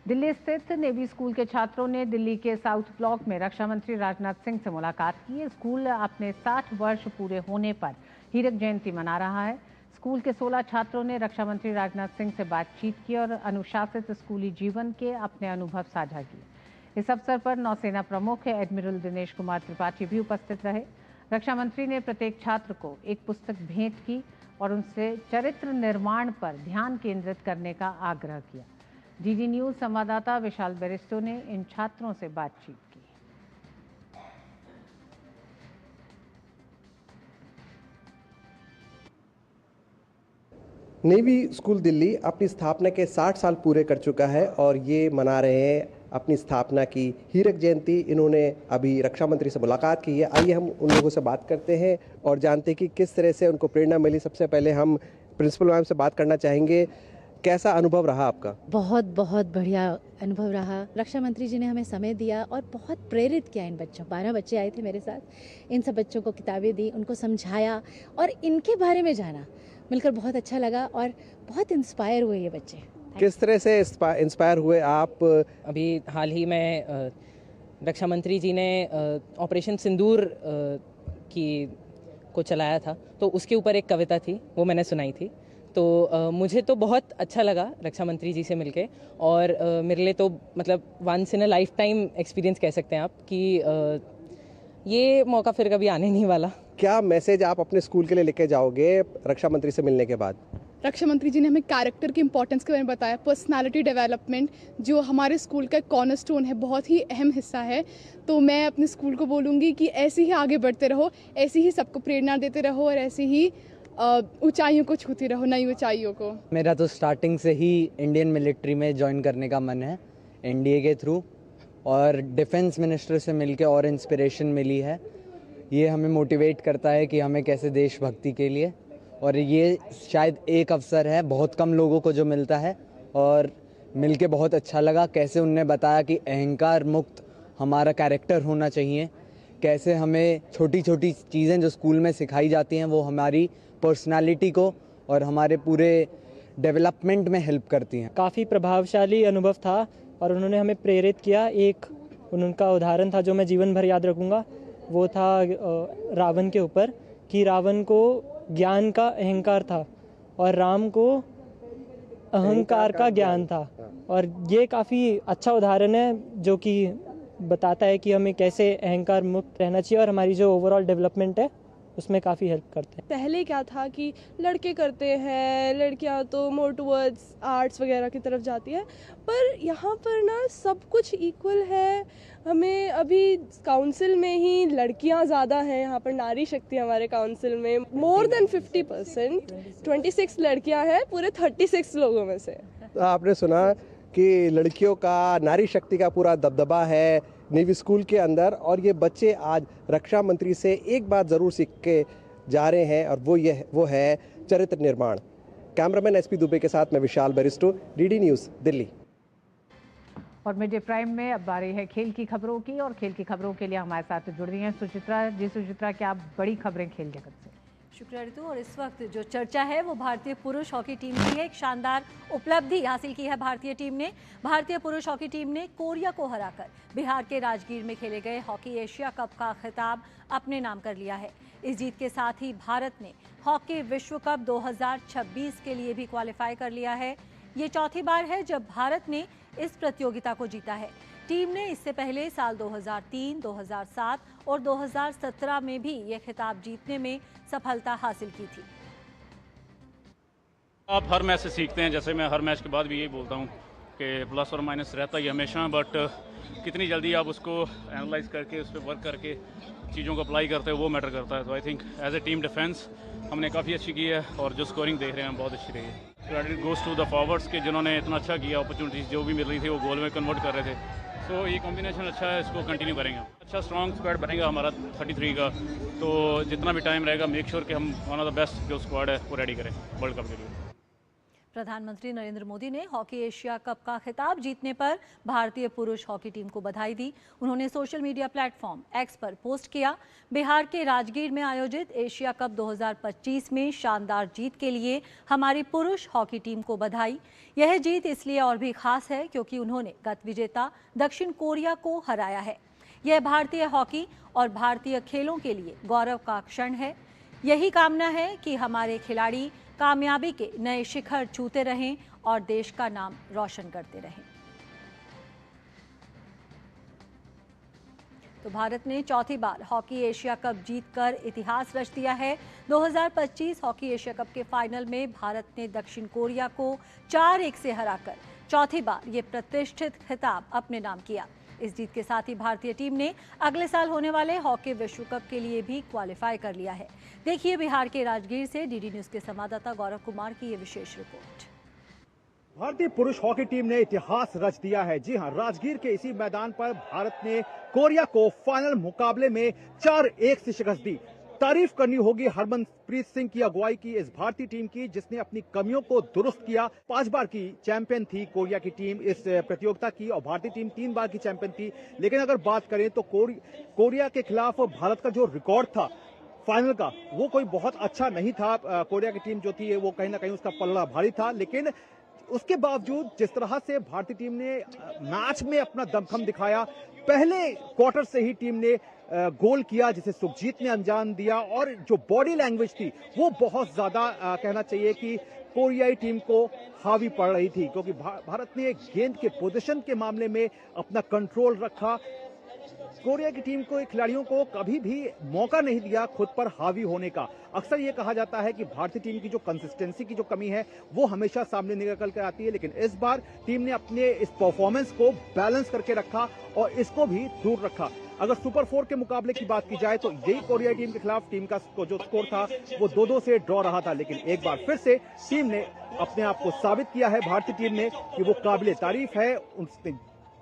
दिल्ली स्थित नेवी स्कूल के छात्रों ने दिल्ली के साउथ ब्लॉक में रक्षा मंत्री राजनाथ सिंह से मुलाकात की। स्कूल अपने 60 वर्ष पूरे होने पर हीरक जयंती मना रहा है। स्कूल के 16 छात्रों ने रक्षा मंत्री राजनाथ सिंह से बातचीत की और अनुशासित स्कूली जीवन के अपने अनुभव साझा किए। इस अवसर पर नौसेना प्रमुख एडमिरल दिनेश कुमार त्रिपाठी भी उपस्थित रहे। रक्षा मंत्री ने प्रत्येक छात्र को एक पुस्तक भेंट की और उनसे चरित्र निर्माण पर ध्यान केंद्रित करने का आग्रह किया। डीडी न्यूज संवाददाता विशाल बेरिस्टो ने इन छात्रों से बातचीत की। नेवी स्कूल दिल्ली अपनी स्थापना के 60 साल पूरे कर चुका है और ये मना रहे हैं अपनी स्थापना की हीरक जयंती। इन्होंने अभी रक्षा मंत्री से मुलाकात की है। आइए हम उन लोगों से बात करते हैं और जानते हैं कि किस तरह से उनको प्रेरणा मिली। सबसे पहले हम प्रिंसिपल मैम से बात करना चाहेंगे। कैसा अनुभव रहा आपका? बहुत बहुत बढ़िया अनुभव रहा। रक्षा मंत्री जी ने हमें समय दिया और बहुत प्रेरित किया इन बच्चों। 12 बच्चे आए थे मेरे साथ। इन सब बच्चों को किताबें दी, उनको समझाया और इनके बारे में जाना, मिलकर बहुत अच्छा लगा और बहुत इंस्पायर हुए ये बच्चे। किस तरह से इंस्पायर हुए आप? अभी हाल ही में रक्षा मंत्री जी ने ऑपरेशन सिंदूर को चलाया था, तो उसके ऊपर एक कविता थी, वो मैंने सुनाई थी। तो मुझे तो बहुत अच्छा लगा रक्षा मंत्री जी से मिलके और मेरे लिए तो मतलब once in a lifetime experience कह सकते हैं आप कि ये मौका फिर कभी आने नहीं वाला। क्या मैसेज आप अपने स्कूल के लिए लेके जाओगे रक्षा मंत्री से मिलने के बाद? रक्षा मंत्री जी ने हमें कैरेक्टर की इंपॉर्टेंस के बारे में बताया। पर्सनालिटी डेवलपमेंट जो हमारे स्कूल का कॉर्नरस्टोन है, बहुत ही अहम हिस्सा है। तो मैं अपने स्कूल को बोलूँगी कि ऐसे ही आगे बढ़ते रहो, ऐसे ही सबको प्रेरणा देते रहो और ऐसे ही ऊंचाइयों को छूती रहो, नई ऊंचाइयों को। मेरा तो स्टार्टिंग से ही इंडियन मिलिट्री में ज्वाइन करने का मन है, एनडीए के थ्रू, और डिफेंस मिनिस्टर से मिलके और इंस्पिरेशन मिली है। ये हमें मोटिवेट करता है कि हमें कैसे देशभक्ति के लिए, और ये शायद एक अवसर है, बहुत कम लोगों को जो मिलता है, और मिलके बहुत अच्छा लगा। कैसे उनने बताया कि अहंकार मुक्त हमारा कैरेक्टर होना चाहिए, कैसे हमें छोटी छोटी चीज़ें जो स्कूल में सिखाई जाती हैं वो हमारी पर्सनालिटी को और हमारे पूरे डेवलपमेंट में हेल्प करती हैं। काफ़ी प्रभावशाली अनुभव था और उन्होंने हमें प्रेरित किया। एक उनका उदाहरण था जो मैं जीवन भर याद रखूँगा, वो था रावण के ऊपर, कि रावण को ज्ञान का अहंकार था और राम को अहंकार का ज्ञान था। और ये काफ़ी अच्छा उदाहरण है जो कि बताता है कि हमें कैसे अहंकार मुक्त रहना चाहिए और हमारी जो ओवरऑल डेवलपमेंट है उसमें काफ़ी हेल्प करते हैं। पहले क्या था कि लड़के करते हैं, लड़कियां तो मोर टुवर्ड्स आर्ट्स वगैरह की तरफ जाती है, पर यहाँ पर ना सब कुछ इक्वल है। हमें अभी काउंसिल में ही लड़कियां ज़्यादा हैं, यहाँ पर नारी शक्ति हमारे काउंसिल में मोर देन 50%, 26 लड़कियां हैं पूरे 36 लोगों में से। आपने सुना कि लड़कियों का, नारी शक्ति का पूरा दबदबा है नेवी स्कूल के अंदर, और ये बच्चे आज रक्षा मंत्री से एक बात ज़रूर सीख के जा रहे हैं और वो है चरित्र निर्माण। कैमरामैन एसपी दुबे के साथ मैं विशाल बैरिस्टो, डीडी न्यूज़, दिल्ली। और मिड डे प्राइम में अब बारी है खेल की खबरों की, और खेल की खबरों के लिए हमारे साथ जुड़ रही हैं सुचित्रा। जी सुचित्रा, क्या बड़ी खबरें खेल जगत से? शुक्रिया ऋतु। और इस वक्त जो चर्चा है वो भारतीय पुरुष हॉकी टीम की है। एक शानदार उपलब्धि हासिल की है भारतीय टीम ने। भारतीय पुरुष हॉकी टीम ने कोरिया को हराकर बिहार के राजगीर में खेले गए हॉकी एशिया कप का खिताब अपने नाम कर लिया है। इस जीत के साथ ही भारत ने हॉकी विश्व कप 2026 के लिए भी क्वालिफाई कर लिया है। ये चौथी बार है जब भारत ने इस प्रतियोगिता को जीता है। टीम ने इससे पहले साल 2003, 2007 और 2017 में भी ये खिताब जीतने में सफलता हासिल की थी। आप हर मैच से सीखते हैं, जैसे मैं हर मैच के बाद भी यही बोलता हूँ कि प्लस और माइनस रहता ही हमेशा, बट कितनी जल्दी आप उसको एनालाइज करके उस पर वर्क करके चीज़ों को अप्लाई करते हैं वो मैटर करता है। तो I think as a team defence हमने काफ़ी अच्छी की है और जो स्कोरिंग देख रहे हैं बहुत अच्छी रही है। Credit goes to the forwards के जिन्होंने इतना अच्छा किया, अपॉर्चुनिटीज़ जो भी मिल रही थी वो गोल में कन्वर्ट कर रहे थे। तो ये कॉम्बिनेशन अच्छा है, इसको कंटिन्यू करेंगे। अच्छा स्ट्रॉन्ग स्क्वाड बनेगा हमारा 33 का, तो जितना भी टाइम रहेगा मेक श्योर कि हम वन ऑफ द बेस्ट जो स्क्वाड है वो रेडी करें वर्ल्ड कप के लिए। प्रधानमंत्री नरेंद्र मोदी ने हॉकी एशिया कप का खिताब जीतने पर भारतीय पुरुष हॉकी टीम को बधाई दी। उन्होंने सोशल मीडिया प्लेटफॉर्म एक्स पर पोस्ट किया, बिहार के राजगीर में आयोजित एशिया कप 2025 में शानदार जीत के लिए हमारी पुरुष हॉकी टीम को बधाई। यह जीत इसलिए और भी खास है क्योंकि उन्होंने गत विजेता दक्षिण कोरिया को हराया है। यह भारतीय हॉकी और भारतीय खेलों के लिए गौरव का क्षण है। यही कामना है कि हमारे खिलाड़ी कामयाबी के नए शिखर छूते रहें और देश का नाम रोशन करते रहें। तो भारत ने चौथी बार हॉकी एशिया कप जीतकर इतिहास रच दिया है। 2025 हॉकी एशिया कप के फाइनल में भारत ने दक्षिण कोरिया को 4-1 से हराकर चौथी बार ये प्रतिष्ठित खिताब अपने नाम किया। इस जीत के साथ ही भारतीय टीम ने अगले साल होने वाले हॉकी विश्व कप के लिए भी क्वालिफाई कर लिया है। देखिए बिहार के राजगीर से डीडी न्यूज़ के संवाददाता गौरव कुमार की ये विशेष रिपोर्ट। भारतीय पुरुष हॉकी टीम ने इतिहास रच दिया है। जी हां, राजगीर के इसी मैदान पर भारत ने कोरिया को फाइनल मुकाबले में 4-1 से शिकस्त दी। तारीफ करनी होगी हरमनप्रीत सिंह की अगुवाई की इस भारतीय टीम की, जिसने अपनी कमियों को दुरुस्त किया। 5 बार की चैंपियन थी कोरिया की टीम इस प्रतियोगिता की और भारतीय टीम 3 बार की चैंपियन थी। लेकिन अगर बात करें तो कोरिया के खिलाफ भारत का जो रिकॉर्ड था फाइनल का, वो कोई बहुत अच्छा नहीं था। कोरिया की टीम जो थी वो कहीं ना कहीं उसका पल्ला भारी था। लेकिन उसके बावजूद जिस तरह से भारतीय टीम ने मैच में अपना दमखम दिखाया, पहले क्वार्टर से ही टीम ने गोल किया जिसे सुखजीत ने अंजाम दिया, और जो बॉडी लैंग्वेज थी वो बहुत ज्यादा कहना चाहिए कि कोरियाई टीम को हावी पड़ रही थी, क्योंकि भारत ने गेंद के पोजीशन के मामले में अपना कंट्रोल रखा। कोरिया की टीम को खिलाड़ियों को कभी भी मौका नहीं दिया खुद पर हावी होने का। अक्सर ये कहा जाता है कि भारतीय टीम की जो कंसिस्टेंसी की जो कमी है वो हमेशा सामने निकल कर आती है, लेकिन इस बार टीम ने अपने इस परफॉर्मेंस को बैलेंस करके रखा और इसको भी दूर रखा। अगर सुपर 4 के मुकाबले की बात की जाए तो यही कोरियाई टीम के खिलाफ टीम का जो स्कोर था वो 2-2 से ड्रॉ रहा था। लेकिन एक बार फिर से टीम ने अपने आप को साबित किया है, भारतीय टीम ने, कि वो काबिले तारीफ है। उसने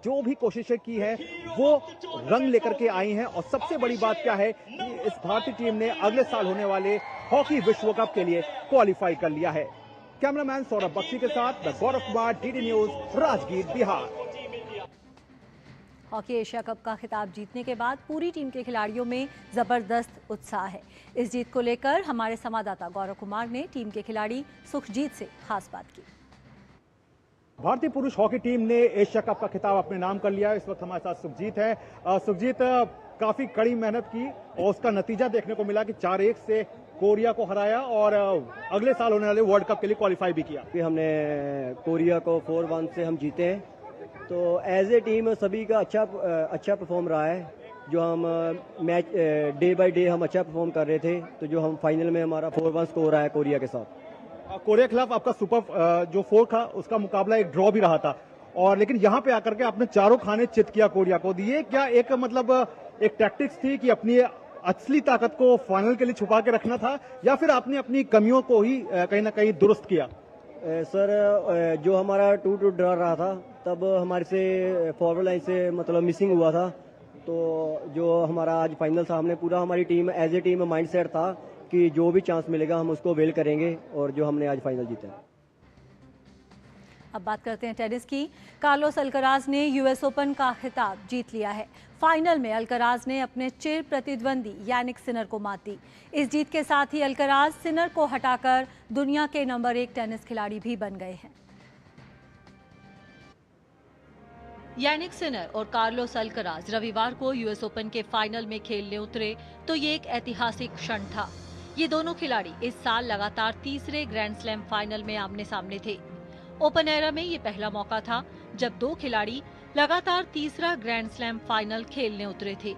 जो भी कोशिशें की है वो रंग लेकर के आई हैं। और सबसे बड़ी बात क्या है कि इस भारतीय टीम ने अगले साल होने वाले हॉकी विश्व कप के लिए क्वालिफाई कर लिया है। कैमरामैन सौरभ बख्शी के साथ Gaurav Kumar, DD news, Rajgir, Bihar. Hockey Asia cup का खिताब जीतने के बाद पूरी टीम के खिलाड़ियों में जबरदस्त उत्साह है। इस जीत को लेकर हमारे संवाददाता गौरव कुमार ने टीम के खिलाड़ी सुखजीत से खास बात की। भारतीय पुरुष हॉकी टीम ने एशिया कप का खिताब अपने नाम कर लिया। इस वक्त हमारे साथ सुखजीत है। सुखजीत, काफी कड़ी मेहनत की और उसका नतीजा देखने को मिला कि 4-1 से कोरिया को हराया और अगले साल होने वाले वर्ल्ड कप के लिए क्वालिफाई भी किया। हमने कोरिया को 4-1 से हम जीते हैं, तो एज ए टीम सभी का अच्छा परफॉर्म रहा है। जो हम मैच डे बाय डे हम अच्छा परफॉर्म कर रहे थे, तो जो हम फाइनल में हमारा 4-1 स्कोर आया कोरिया के साथ। कोरिया के खिलाफ आपका सुपर जो 4 था उसका मुकाबला एक ड्रॉ भी रहा था, और लेकिन यहाँ पे आकर के आपने चारों खाने चित किया कोरिया को। ये क्या एक मतलब एक टैक्टिक्स थी कि अपनी असली ताकत को फाइनल के लिए छुपा के रखना था, या फिर आपने अपनी कमियों को ही कहीं ना कहीं दुरुस्त किया? सर, जो हमारा 2-2 ड्रा रहा था, तब हमारे से फॉरवर्ड लाइन से मतलब मिसिंग हुआ था, तो जो हमारा आज फाइनल था, हमने पूरा हमारी team as a team mindset था कि जो भी चांस मिलेगा हम उसको वेल करेंगे, और जो हमने आज फाइनल जीता। अब बात करते हैं टेनिस की। कार्लोस अल्कराज ने यूएस ओपन का खिताब जीत लिया है। फाइनल में अल्कराज ने अपने चिर प्रतिद्वंदी यानिक सिनर को मात दी। इस जीत के साथ ही अल्कराज सिनर को हटाकर दुनिया के नंबर 1 टेनिस खिलाड़ी भी बन गए हैं। यानिक सिनर और कार्लोस अल्कराज रविवार को यूएस ओपन के फाइनल में खेलने उतरे, तो ये एक ऐतिहासिक क्षण था। ये दोनों खिलाड़ी इस साल लगातार तीसरे ग्रैंड स्लैम फाइनल में आमने सामने थे। ओपन एरा में ये पहला मौका था जब 2 खिलाड़ी लगातार तीसरा ग्रैंड स्लैम फाइनल खेलने उतरे थे।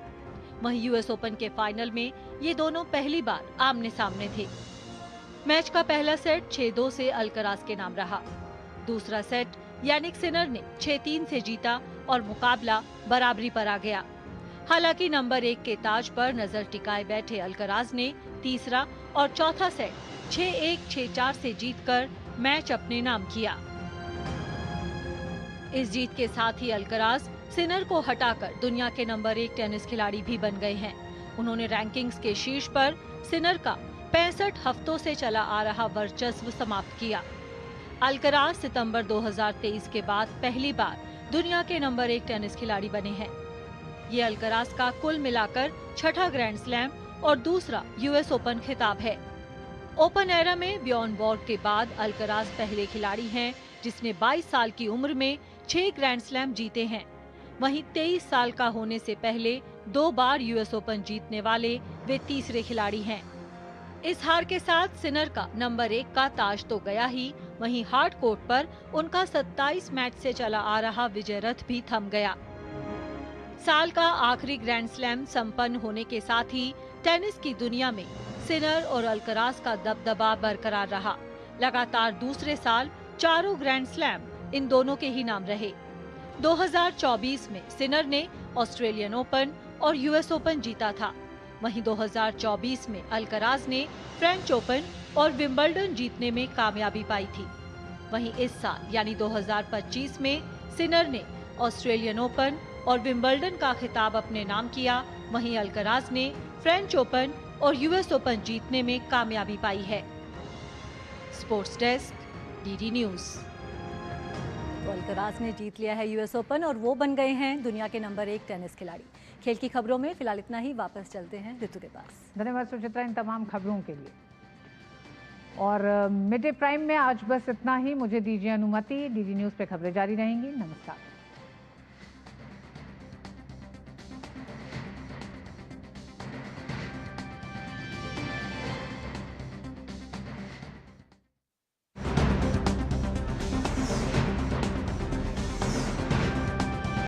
वहीं यूएस ओपन के फाइनल में ये दोनों पहली बार आमने सामने थे। मैच का पहला सेट 6-2 से अल्कराज के नाम रहा। दूसरा सेट यानिक सिनर ने 6-3 से जीता और मुकाबला बराबरी पर आ गया। हालांकि नंबर 1 के ताज पर नजर टिकाए बैठे अल्कराज ने तीसरा और चौथा सेट 6-1, 6-4 से जीतकर मैच अपने नाम किया। इस जीत के साथ ही अल्कराज सिनर को हटाकर दुनिया के नंबर 1 टेनिस खिलाड़ी भी बन गए हैं। उन्होंने रैंकिंग्स के शीर्ष पर सिनर का 65 हफ्तों से चला आ रहा वर्चस्व समाप्त किया। अल्कराज सितंबर 2023 के बाद पहली बार दुनिया के नंबर 1 टेनिस खिलाड़ी बने हैं। ये अल्कराज का कुल मिलाकर 6ठा ग्रैंड स्लैम और दूसरा यूएस ओपन खिताब है। ओपन एरा में बियॉन वॉर्ड के बाद अल्कराज पहले खिलाड़ी हैं जिसने 22 साल की उम्र में 6 ग्रैंड स्लैम जीते हैं। वहीं 23 साल का होने से पहले 2 बार यूएस ओपन जीतने वाले वे तीसरे खिलाड़ी हैं। इस हार के साथ सिनर का नंबर 1 का ताज तो गया ही, वहीं हार्ड कोर्ट पर उनका 27 मैच से चला आ रहा विजय रथ भी थम गया। साल का आखिरी ग्रैंड स्लैम संपन्न होने के साथ ही टेनिस की दुनिया में सिनर और अल्कराज का दबदबा बरकरार रहा। लगातार दूसरे साल चारों ग्रैंड स्लैम इन दोनों के ही नाम रहे। 2024 में सिनर ने ऑस्ट्रेलियन ओपन और यूएस ओपन जीता था। वहीं 2024 में अल्कराज ने फ्रेंच ओपन और विंबलडन जीतने में कामयाबी पाई थी। वहीं इस साल यानी 2025 में सिनर ने ऑस्ट्रेलियन ओपन और विंबलडन का खिताब अपने नाम किया। वहीं अल्कराज ने फ्रेंच ओपन और यूएस ओपन जीतने में कामयाबी पाई है। Sports desk, DD news. तो अल्कराज ने जीत लिया है यूएस ओपन और वो बन गए हैं दुनिया के नंबर 1 टेनिस खिलाड़ी। खेल की खबरों में फिलहाल इतना ही। वापस चलते हैं ऋतु के पास। धन्यवाद सुचित्रा इन तमाम खबरों के लिए। और मिड डे प्राइम में आज बस इतना ही। मुझे दीजिए अनुमति। डीडी न्यूज पे खबरें जारी रहेंगी। नमस्कार।